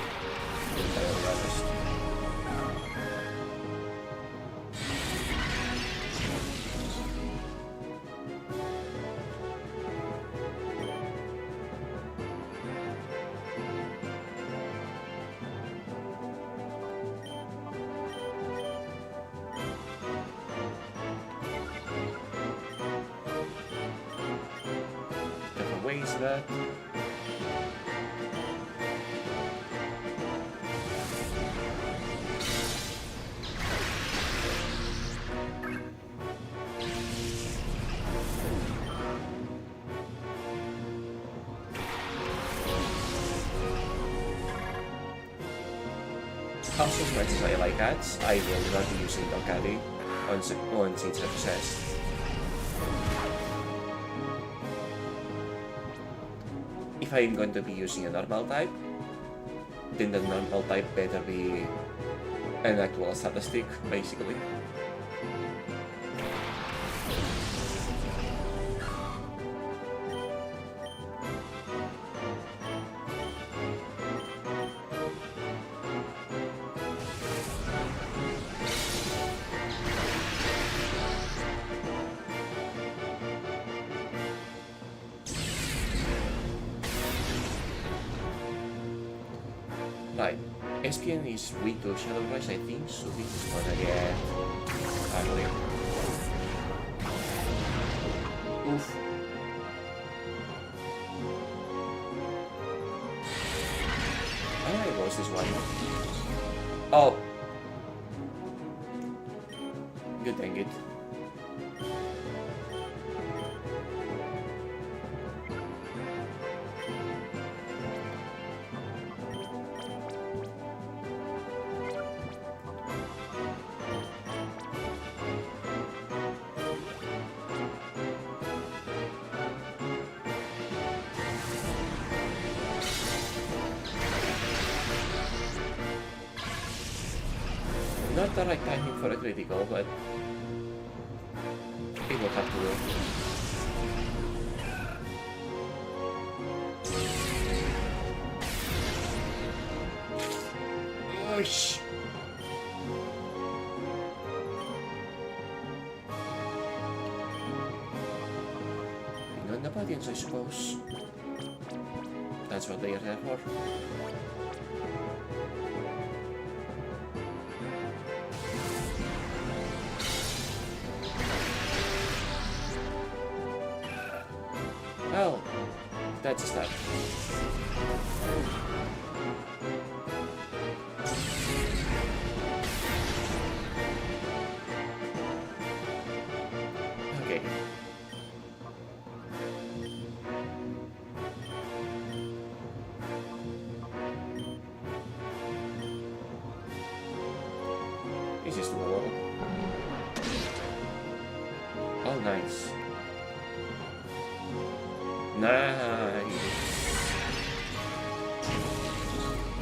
Entirely honest. Ways that also, as much as I like ads, I will not be using Alkali on Seeds of Possessed. If I'm going to be using a normal type, then the normal type better be an actual statistic, basically. Right, SPN is weak to Shadow Rush, I think, so this is gonna get ugly. Oof. I lost this one. Oh! Good dang it. Not the right timing for a critical, but it will have to work. Oish! Bring on the audience, I suppose. That's what they are there for. Well, that's a start. Okay. This is doable. Oh, nice. Nice.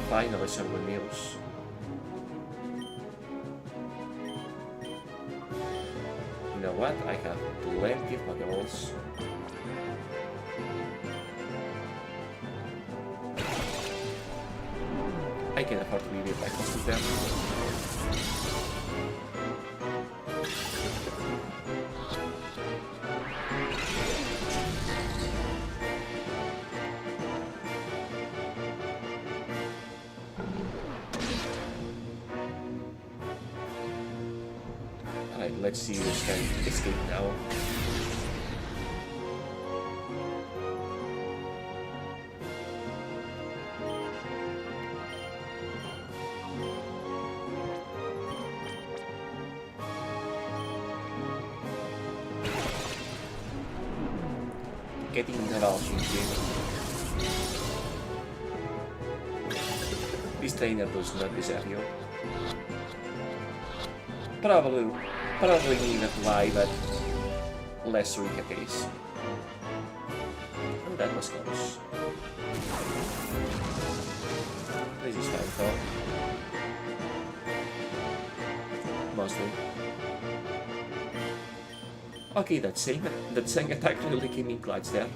Finally, some good news. You know what? I have plenty of Pokeballs. I can afford to be a bit reckless with them. Alright, let's see who's can escape now. Getting the rush in here. This trainer does not deserve you. Probably neither do I, but less really the case. Oh, that was close. This is fine though. Mostly. Okay, that same attack really came in clutch there.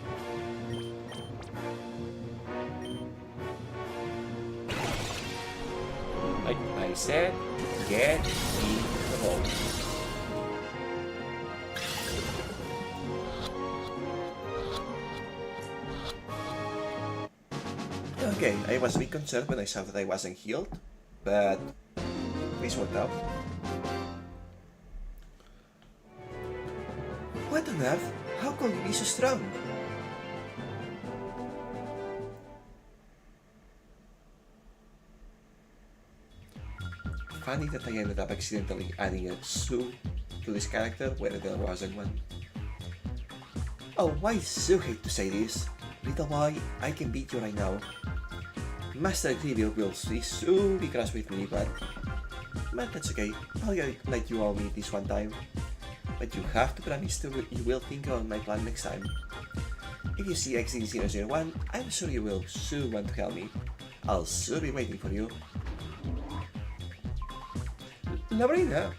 Like I said, get in the hole. Okay, I was a bit concerned when I saw that I wasn't healed, but this worked out. What on earth? How could you be so strong? Funny that I ended up accidentally adding a Sue to this character when there wasn't one. Oh, I so hate to say this. Little boy, I can beat you right now. Master Grievous will be so cross with me, but that's okay. I'll let you all meet this one time. But you have to promise you will think about my plan next time. If you see XD001, I'm sure you will soon want to help me. I'll soon be waiting for you. Labrina!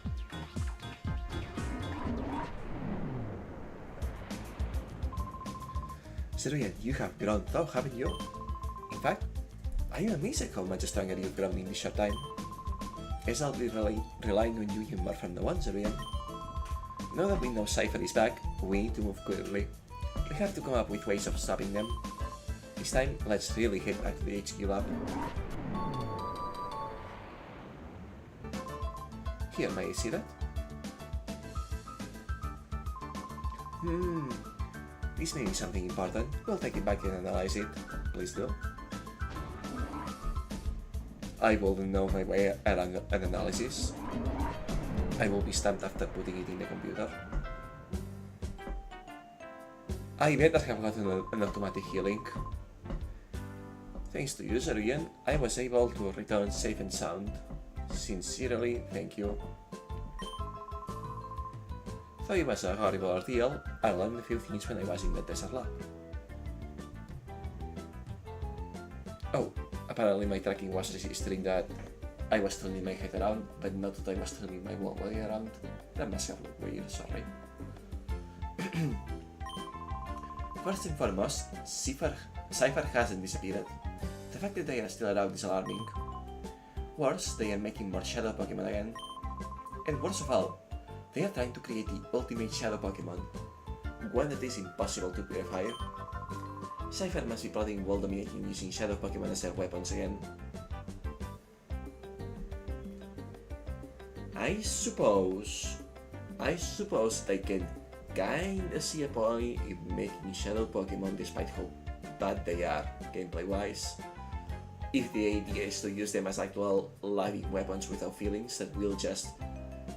Cerulean, you have grown though, haven't you? In fact, I'm amazed how much stronger you've grown in this short time. Guess I'll be relying on you more from now on, Cerulean. Now that we know Cypher is back, we need to move quickly. We have to come up with ways of stopping them. This time, let's really head back to the HQ lab. Here, may I see that? This may be something important. We'll take it back and analyze it. Please do. I wouldn't know my way around an analysis. I will be stamped after putting it in the computer. I better have gotten an automatic healing. Thanks to you, Cerulean, I was able to return safe and sound. Sincerely, thank you. Though it was a horrible ordeal, I learned a few things when I was in the desert lab. Oh, apparently my tracking was registering that I was turning my head around, but not that I was turning my whole body around. That must have looked weird, sorry. First and foremost, Cypher hasn't disappeared. The fact that they are still around is alarming. Worse, they are making more shadow Pokemon again. And worst of all, they are trying to create the ultimate shadow Pokemon, one that is impossible to purify. Cypher must be plotting world dominating using shadow Pokemon as their weapons again. I suppose they can kinda see a point in making shadow Pokemon despite how bad they are gameplay wise. If the idea is to use them as actual living weapons without feelings that will just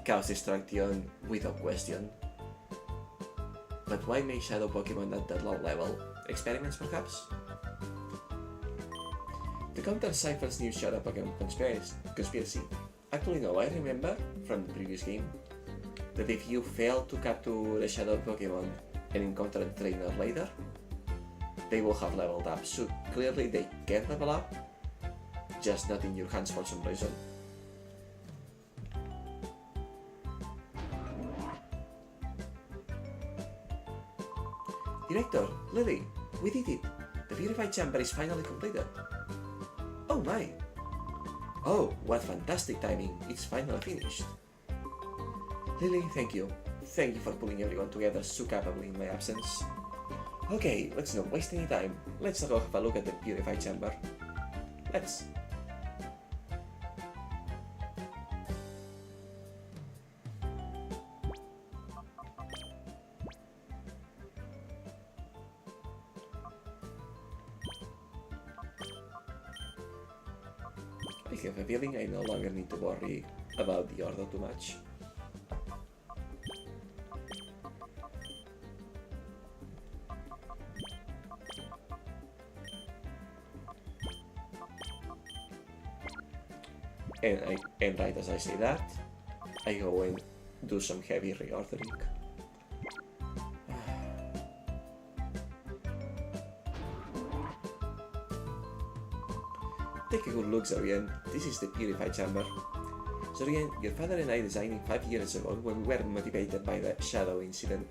cause destruction without question. But why make shadow Pokemon at that low level? Experiments perhaps? To counter Cypher's new shadow Pokemon conspiracy. Actually no, I remember from the previous game that if you fail to capture a shadow Pokemon and encounter a trainer later, they will have leveled up, so clearly they can level up, just not in your hands for some reason. Director, Lily, we did it! The purified chamber is finally completed. Oh my! Oh, what fantastic timing. It's finally finished. Lily, thank you. Thank you for pulling everyone together so capably in my absence. Okay, let's not waste any time. Let's go have a look at the purified chamber. Let's. I have a feeling I no longer need to worry about the order too much. And right as I say that, I go and do some heavy reordering. Take a good look, Zorian. This is the purified chamber. Zorian, your father and I designed it 5 years ago when we were motivated by the Shadow incident.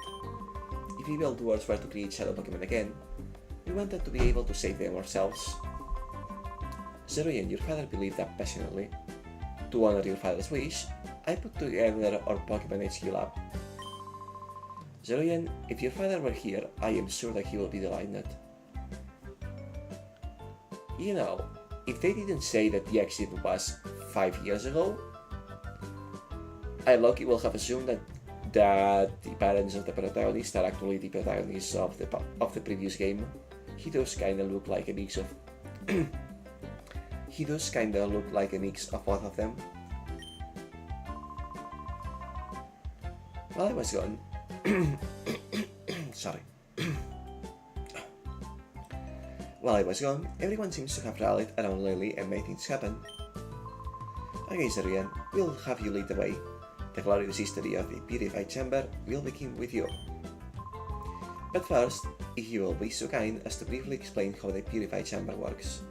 If evil dwarves were to create Shadow Pokemon again, we wanted to be able to save them ourselves. Zorian, your father believed that passionately. To honor your father's wish, I put together our Pokemon HQ lab. Zorian, if your father were here, I am sure that he will be delighted. You know, if they didn't say that the accident was 5 years ago, I lucky will have assumed that the parents of the protagonist are actually the protagonists of the previous game. He does kinda look like a mix of he does kinda look like a mix of both of them. While I was gone sorry. While I was gone, everyone seems to have rallied around Lily and made things happen. Okay, Zorian, we'll have you lead the way. The glorious history of the purified chamber will begin with you. But first, if you will be so kind as to briefly explain how the purified chamber works.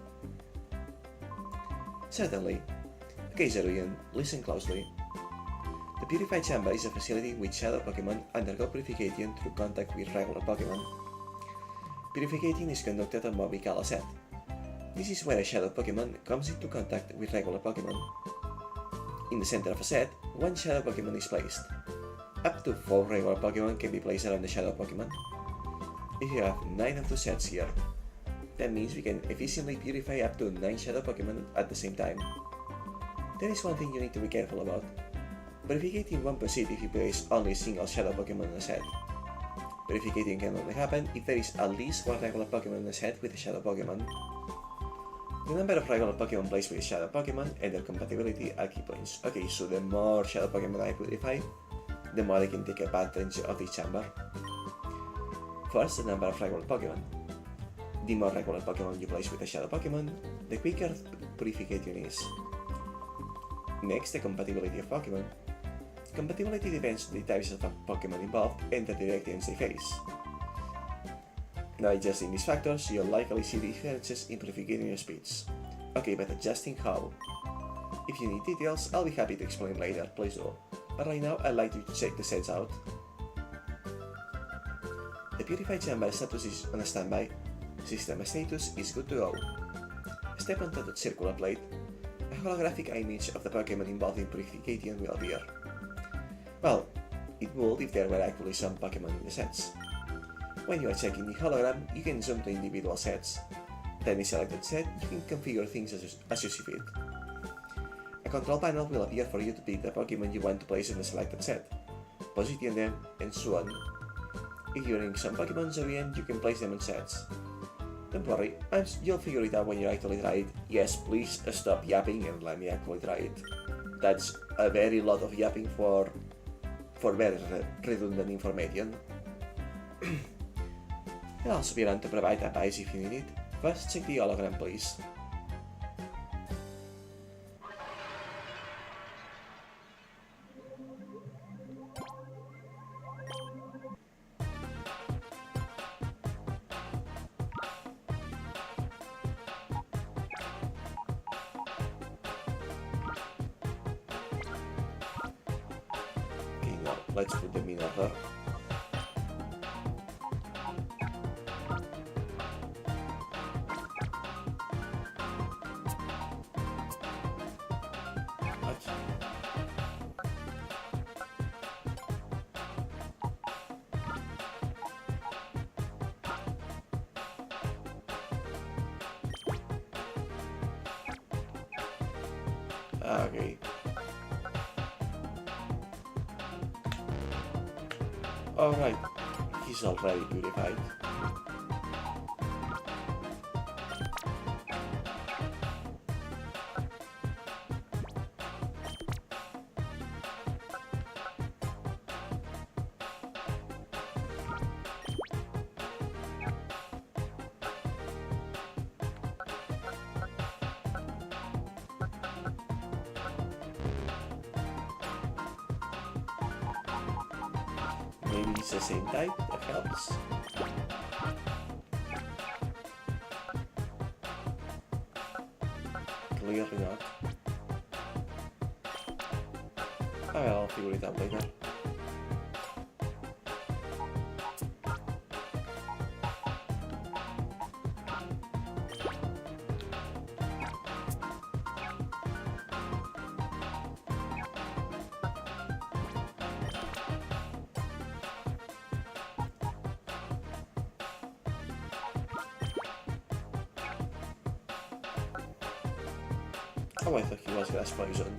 Certainly. Okay, Zorian, listen closely. The purified chamber is a facility in which shadow Pokemon undergo purification through contact with regular Pokemon. Purification is conducted on what we call a set. This is where a shadow Pokemon comes into contact with regular Pokemon. In the center of a set, one shadow Pokemon is placed. Up to 4 regular Pokemon can be placed around the shadow Pokemon. If you have 9 of the sets here, that means we can efficiently purify up to 9 shadow Pokemon at the same time. There is one thing you need to be careful about. Purificating won't proceed if you place only a single shadow Pokemon in a set. Purificating can only happen if there is at least 1 regular Pokemon in a set with a shadow Pokemon. The number of regular Pokemon placed with Shadow Pokemon and their compatibility are key points. Okay, so the more Shadow Pokemon I purify, the more I can take advantage of this chamber. First, the number of regular Pokemon. The more regular Pokemon you place with a Shadow Pokemon, the quicker purification is. Next, the compatibility of Pokemon. Compatibility depends on the types of Pokemon involved and the directions they face. By adjusting these factors, you'll likely see differences in purification speeds. Okay, but adjusting how? If you need details, I'll be happy to explain later, please do. But right now, I'd like you to check the sets out. The purified chamber status is on a standby. System status is good to go. Step onto the circular plate. A holographic image of the Pokemon involved in purification will appear. Well, it would if there were actually some Pokemon in the sets. When you are checking the hologram, you can zoom to individual sets. Then in selected set, you can configure things as you see fit. A control panel will appear for you to pick the Pokemon you want to place in the selected set, position them, and so on. If you're in some Pokemon Zorian, you can place them in sets. Don't worry, you'll figure it out when you actually try it. Yes, please stop yapping and let me actually try it. That's a very lot of yapping for very redundant information. I'll also be around to provide advice if you need it. First, check the hologram, please. Okay, now let's put them in order. Okay. Alright, he's already purified. Maybe it's the same type, that helps. Clearly not. I'll figure it out later. Oh, I thought he was grass poison.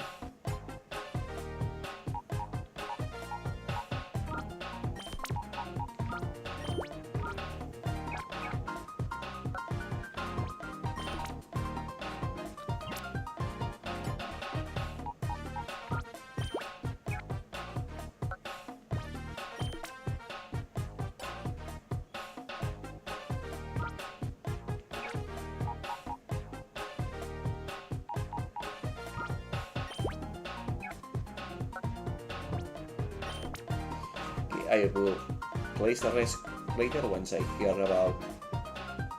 I will place the rest later once I hear about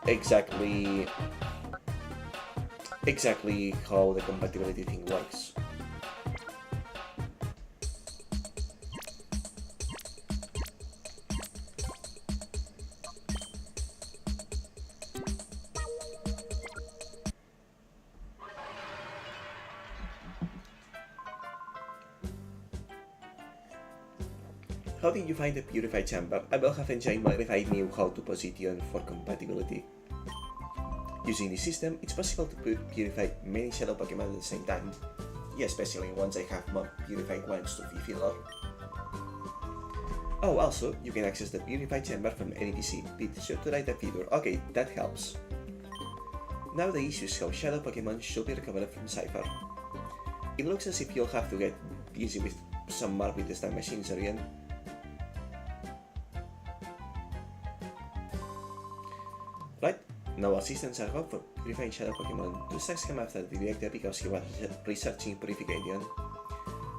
exactly how the compatibility thing works. How did you find the purified chamber? I will have enjoyed more if I knew how to position for compatibility. Using this system, it's possible to purify many shadow Pokemon at the same time. Yeah, especially once I have more purified ones to be filler. Oh, also, you can access the purified chamber from any PC. Be sure to write a figure. Okay, that helps. Now the issue is how shadow Pokemon should be recovered from Cypher. It looks as if you'll have to get busy with some more with the time machines again. Right, now assistants are hot for purifying shadow Pokemon. Two stacks come after the director because he was researching purification.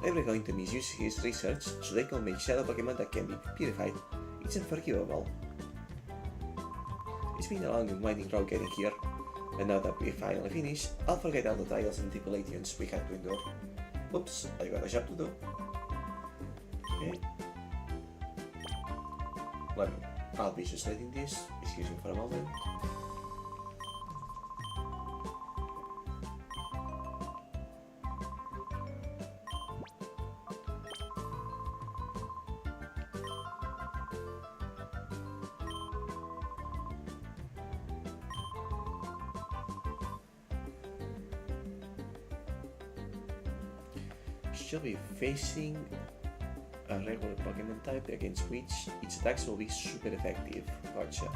They were going to misuse his research so they can make shadow Pokemon that can be purified. It's unforgivable. It's been a long and winding road getting here, and now that we're finally finished, I'll forget all the trials and tribulations we had to endure. Oops, I got a job to do. Okay. Well, I'll be just letting this. Excuse me for a moment. She'll be facing a regular Pokemon type against which its attacks will be super effective. Gotcha.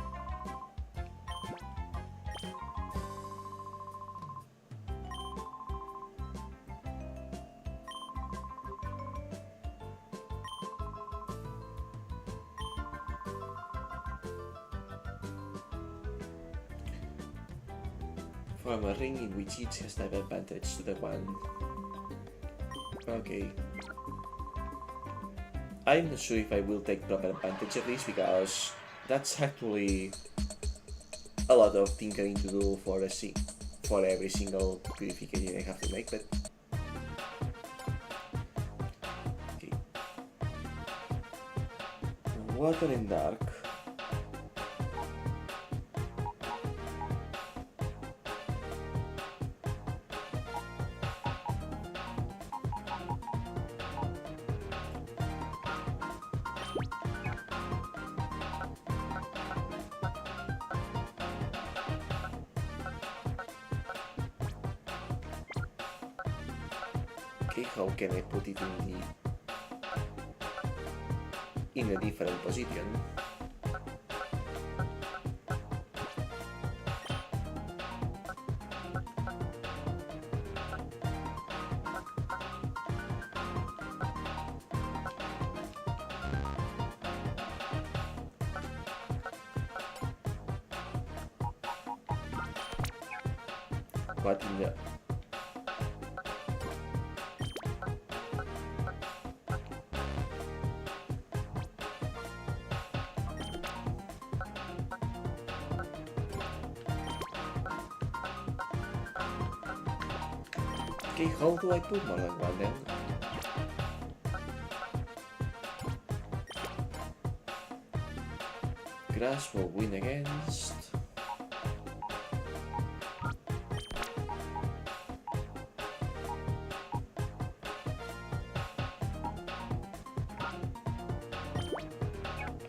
From a ring in which each has type advantage to the one. Okay. I'm not sure if I will take proper advantage of this because that's actually a lot of tinkering to do for every single purification I have to make, but okay. Water and dark. Okay, how can I put it in a different position? What in the... Okay, how do I put more than one then? Grass will win against...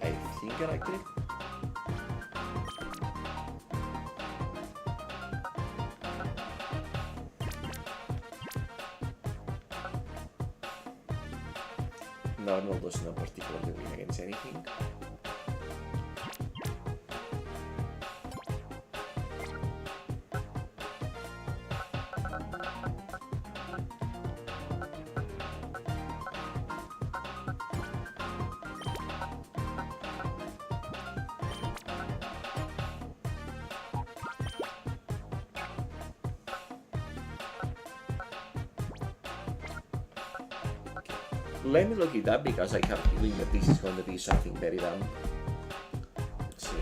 I think I like it. Normal does not particularly win against anything. Let me look it up because I have a feeling that this is going to be something very dumb. Let's see.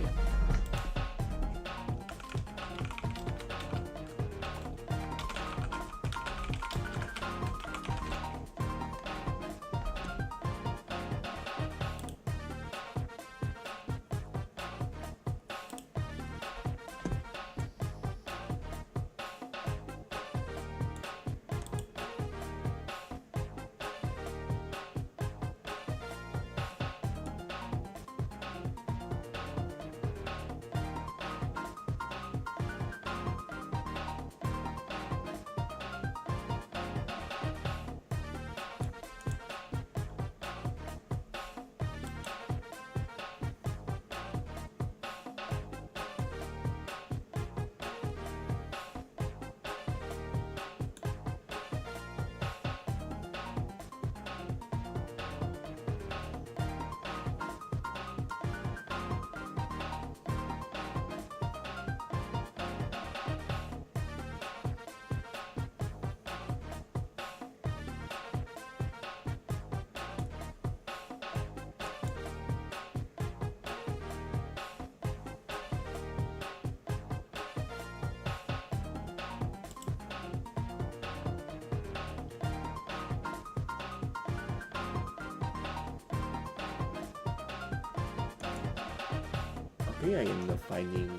Okay, I am not finding...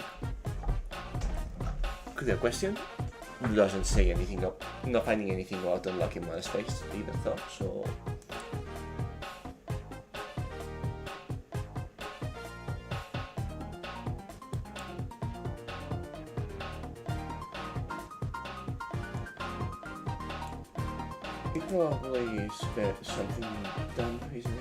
Clear question? Doesn't say anything up, not finding anything about unlocking mana space either though, so... It probably is something dumb, isn't it?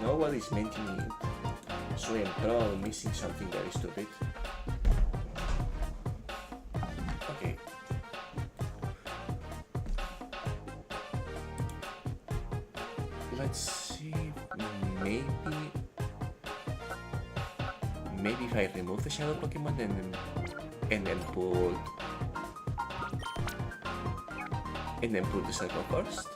know what is mentioning it, so I am probably missing something very stupid. Okay. Let's see, maybe if I remove the shadow Pokemon and then put the circle first.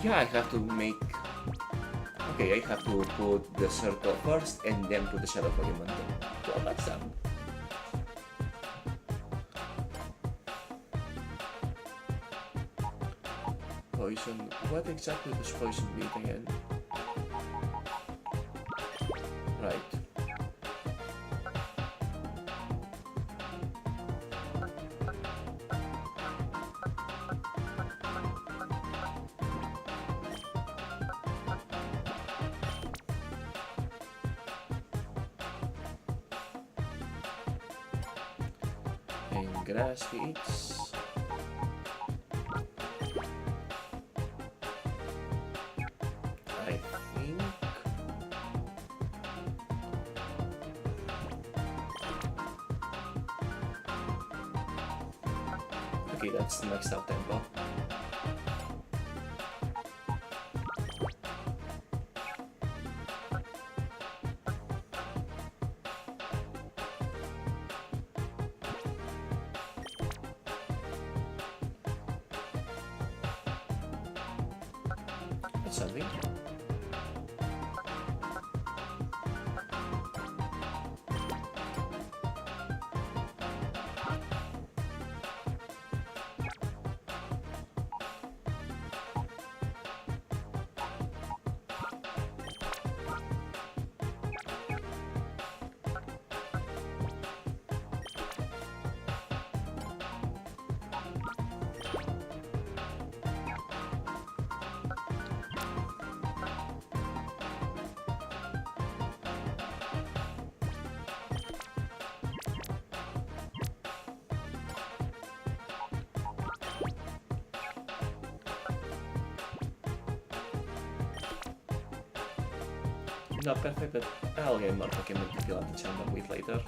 Yeah, I have to make... Okay, I have to put the circle first and then put the shadow Pokemon to attach them. Poison... What exactly does poison mean again? Right. And grass feeds. I think... Okay, that's the maxed out tempo. That's something. Not perfect, but I'll get more Pokemon to fill out the chamber with later.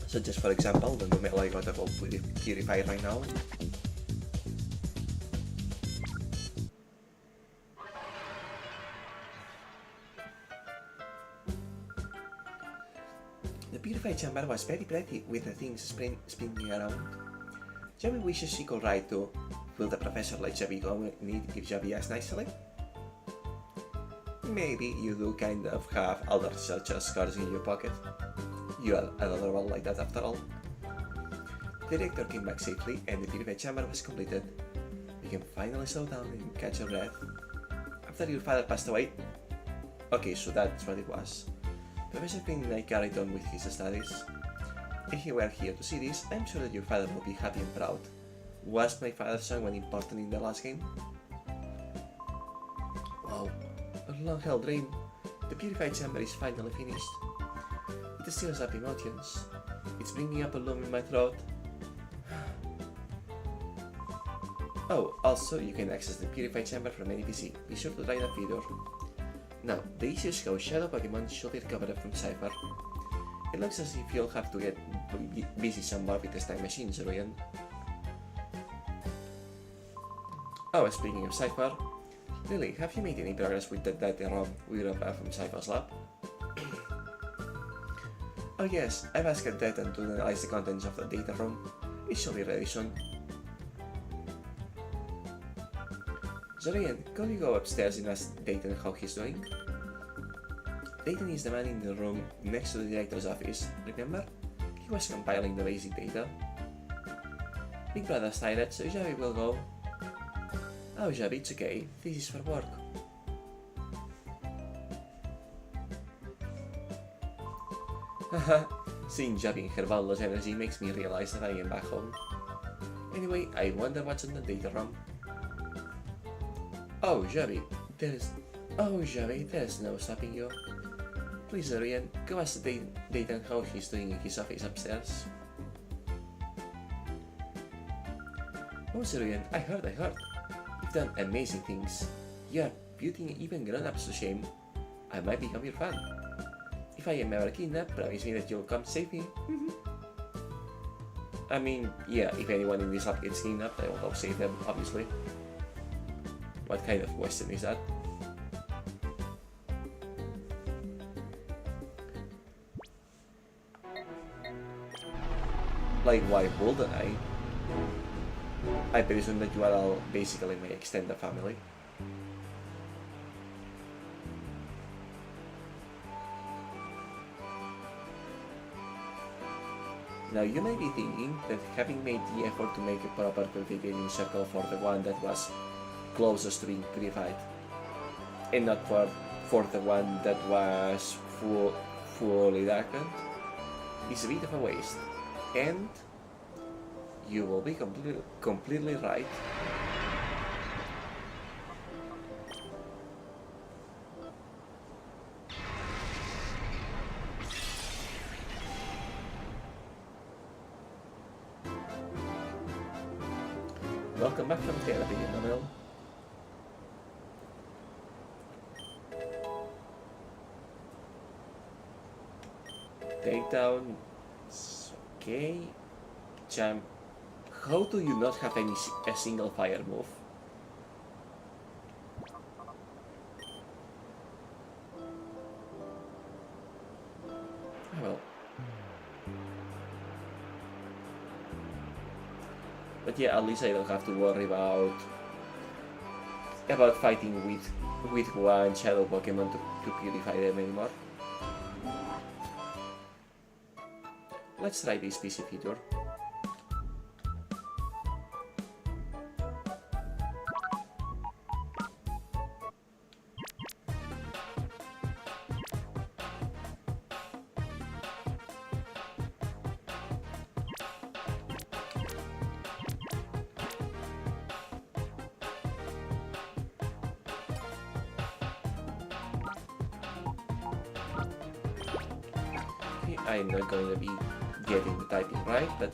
So just for example, the Numelo I got a full Purify right now. The Purify chamber was very pretty with the things spinning around. Javi wishes she could ride too. Will the professor let Javi go in it if Javi asks nicely? Maybe you do kind of have other such as cards in your pocket. You are another one like that after all. The director came back safely and the Purify chamber was completed. You can finally slow down and catch your breath. After your father passed away... Okay, so that's what it was. Professor Pink and I carried on with his studies. If he were here to see this, I'm sure that your father would be happy and proud. Was my father's someone important in the last game? Wow, a long-held dream. The Purified Chamber is finally finished. It stirs up emotions. It's bringing up a lump in my throat. Oh, also you can access the Purified Chamber from any PC. Be sure to try that feature. Now, the issue is how Shadow Pokemon should be recovered from Cypher. It looks as if you'll have to get busy somewhere with this time machine, Zurian. Oh, speaking of Cypher, Lily, have you made any progress with the data ROM we got back from Cypher's lab? Oh yes, I've asked Dayton to analyze the contents of the data room. It should be ready soon. Zorian, could you go upstairs and ask Dayton how he's doing? Dayton is the man in the room next to the director's office, remember? He was compiling the basic data. Big brother's tired, so Javi will go. Oh Javi, it's okay, this is for work. Haha, seeing Javi in her boundless energy makes me realize that I am back home. Anyway, I wonder what's on the data room. Oh, Javi, there's no stopping you. Please, Arian, go ask Dayton how he's doing in his office upstairs. Oh, Arian, I heard. You've done amazing things. You're putting even grown-ups to shame. I might become your fan. If I am ever kidnapped, promise me that you'll come save me. I mean, yeah, if anyone in this lab gets kidnapped, I will help save them, obviously. What kind of question is that? Like, why wouldn't I? I presume that you are all basically my extended family. Now you may be thinking that having made the effort to make a proper purification circle for the one that was closest to being purified, and not for the one that was fully darkened, is a bit of a waste. And you will be completely right. Welcome back from therapy, Emmanuel. Takedown. Okay. Jump. How do you not have a single fire move? Well. But yeah, at least I don't have to worry about fighting with one shadow Pokemon to purify them anymore. Let's try this PC feature. I'm not going to be getting the typing right, but...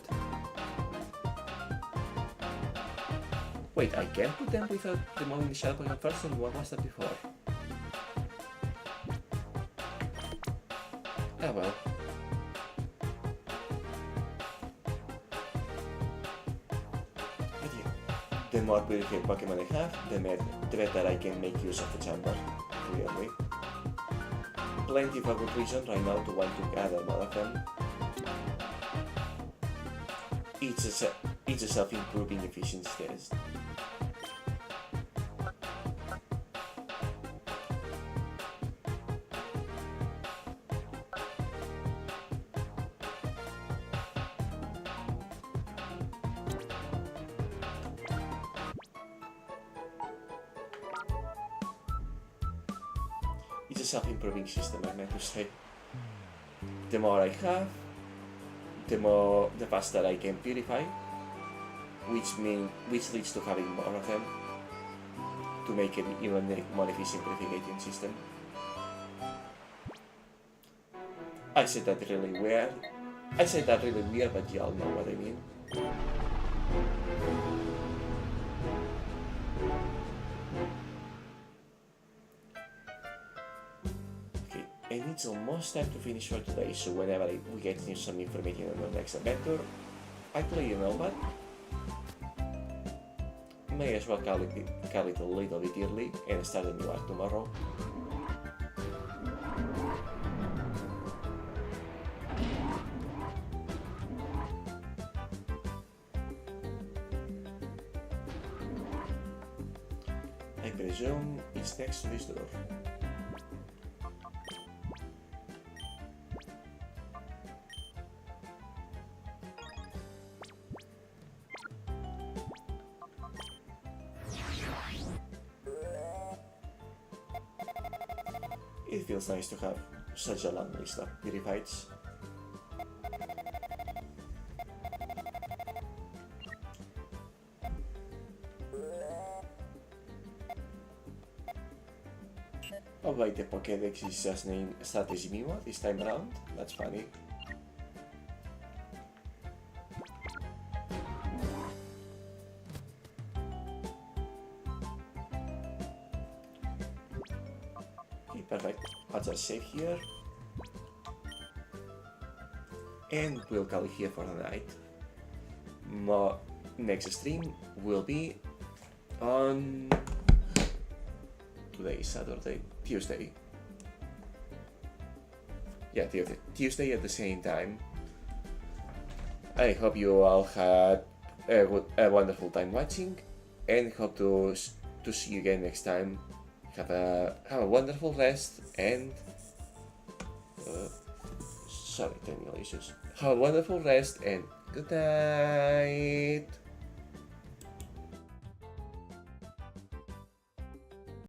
Wait, I can put them without removing the shadow Pokemon first, and what was that before? Ah well. But yeah, the more purified Pokemon I have, the better I can make use of the chamber, clearly. Plenty of a good reason right now to want to gather more of them. It's a self-improving efficiency test. It's a self-improving system, I meant to say. The more I have, the faster I can purify, which leads to having more of them, to make an even more efficient purification system. I said that really weird, but y'all know what I mean. And it's almost time to finish for today, so whenever we get some information on the next adventure, actually, you know what? May as well call it a little bit early and start a new arc tomorrow. I presume it's next to this door. It feels nice to have such a long list of purifieds. why the Pokédex is just named Strategy Mimo this time around. That's funny. Okay, perfect. I'll just save here. And we'll call it here for the night. Next stream will be on... Today is Saturday, Tuesday. Yeah, Tuesday at the same time. I hope you all had a wonderful time watching, and hope to see you again next time. Have a wonderful rest, and sorry, technical issues. Have a wonderful rest, and good night.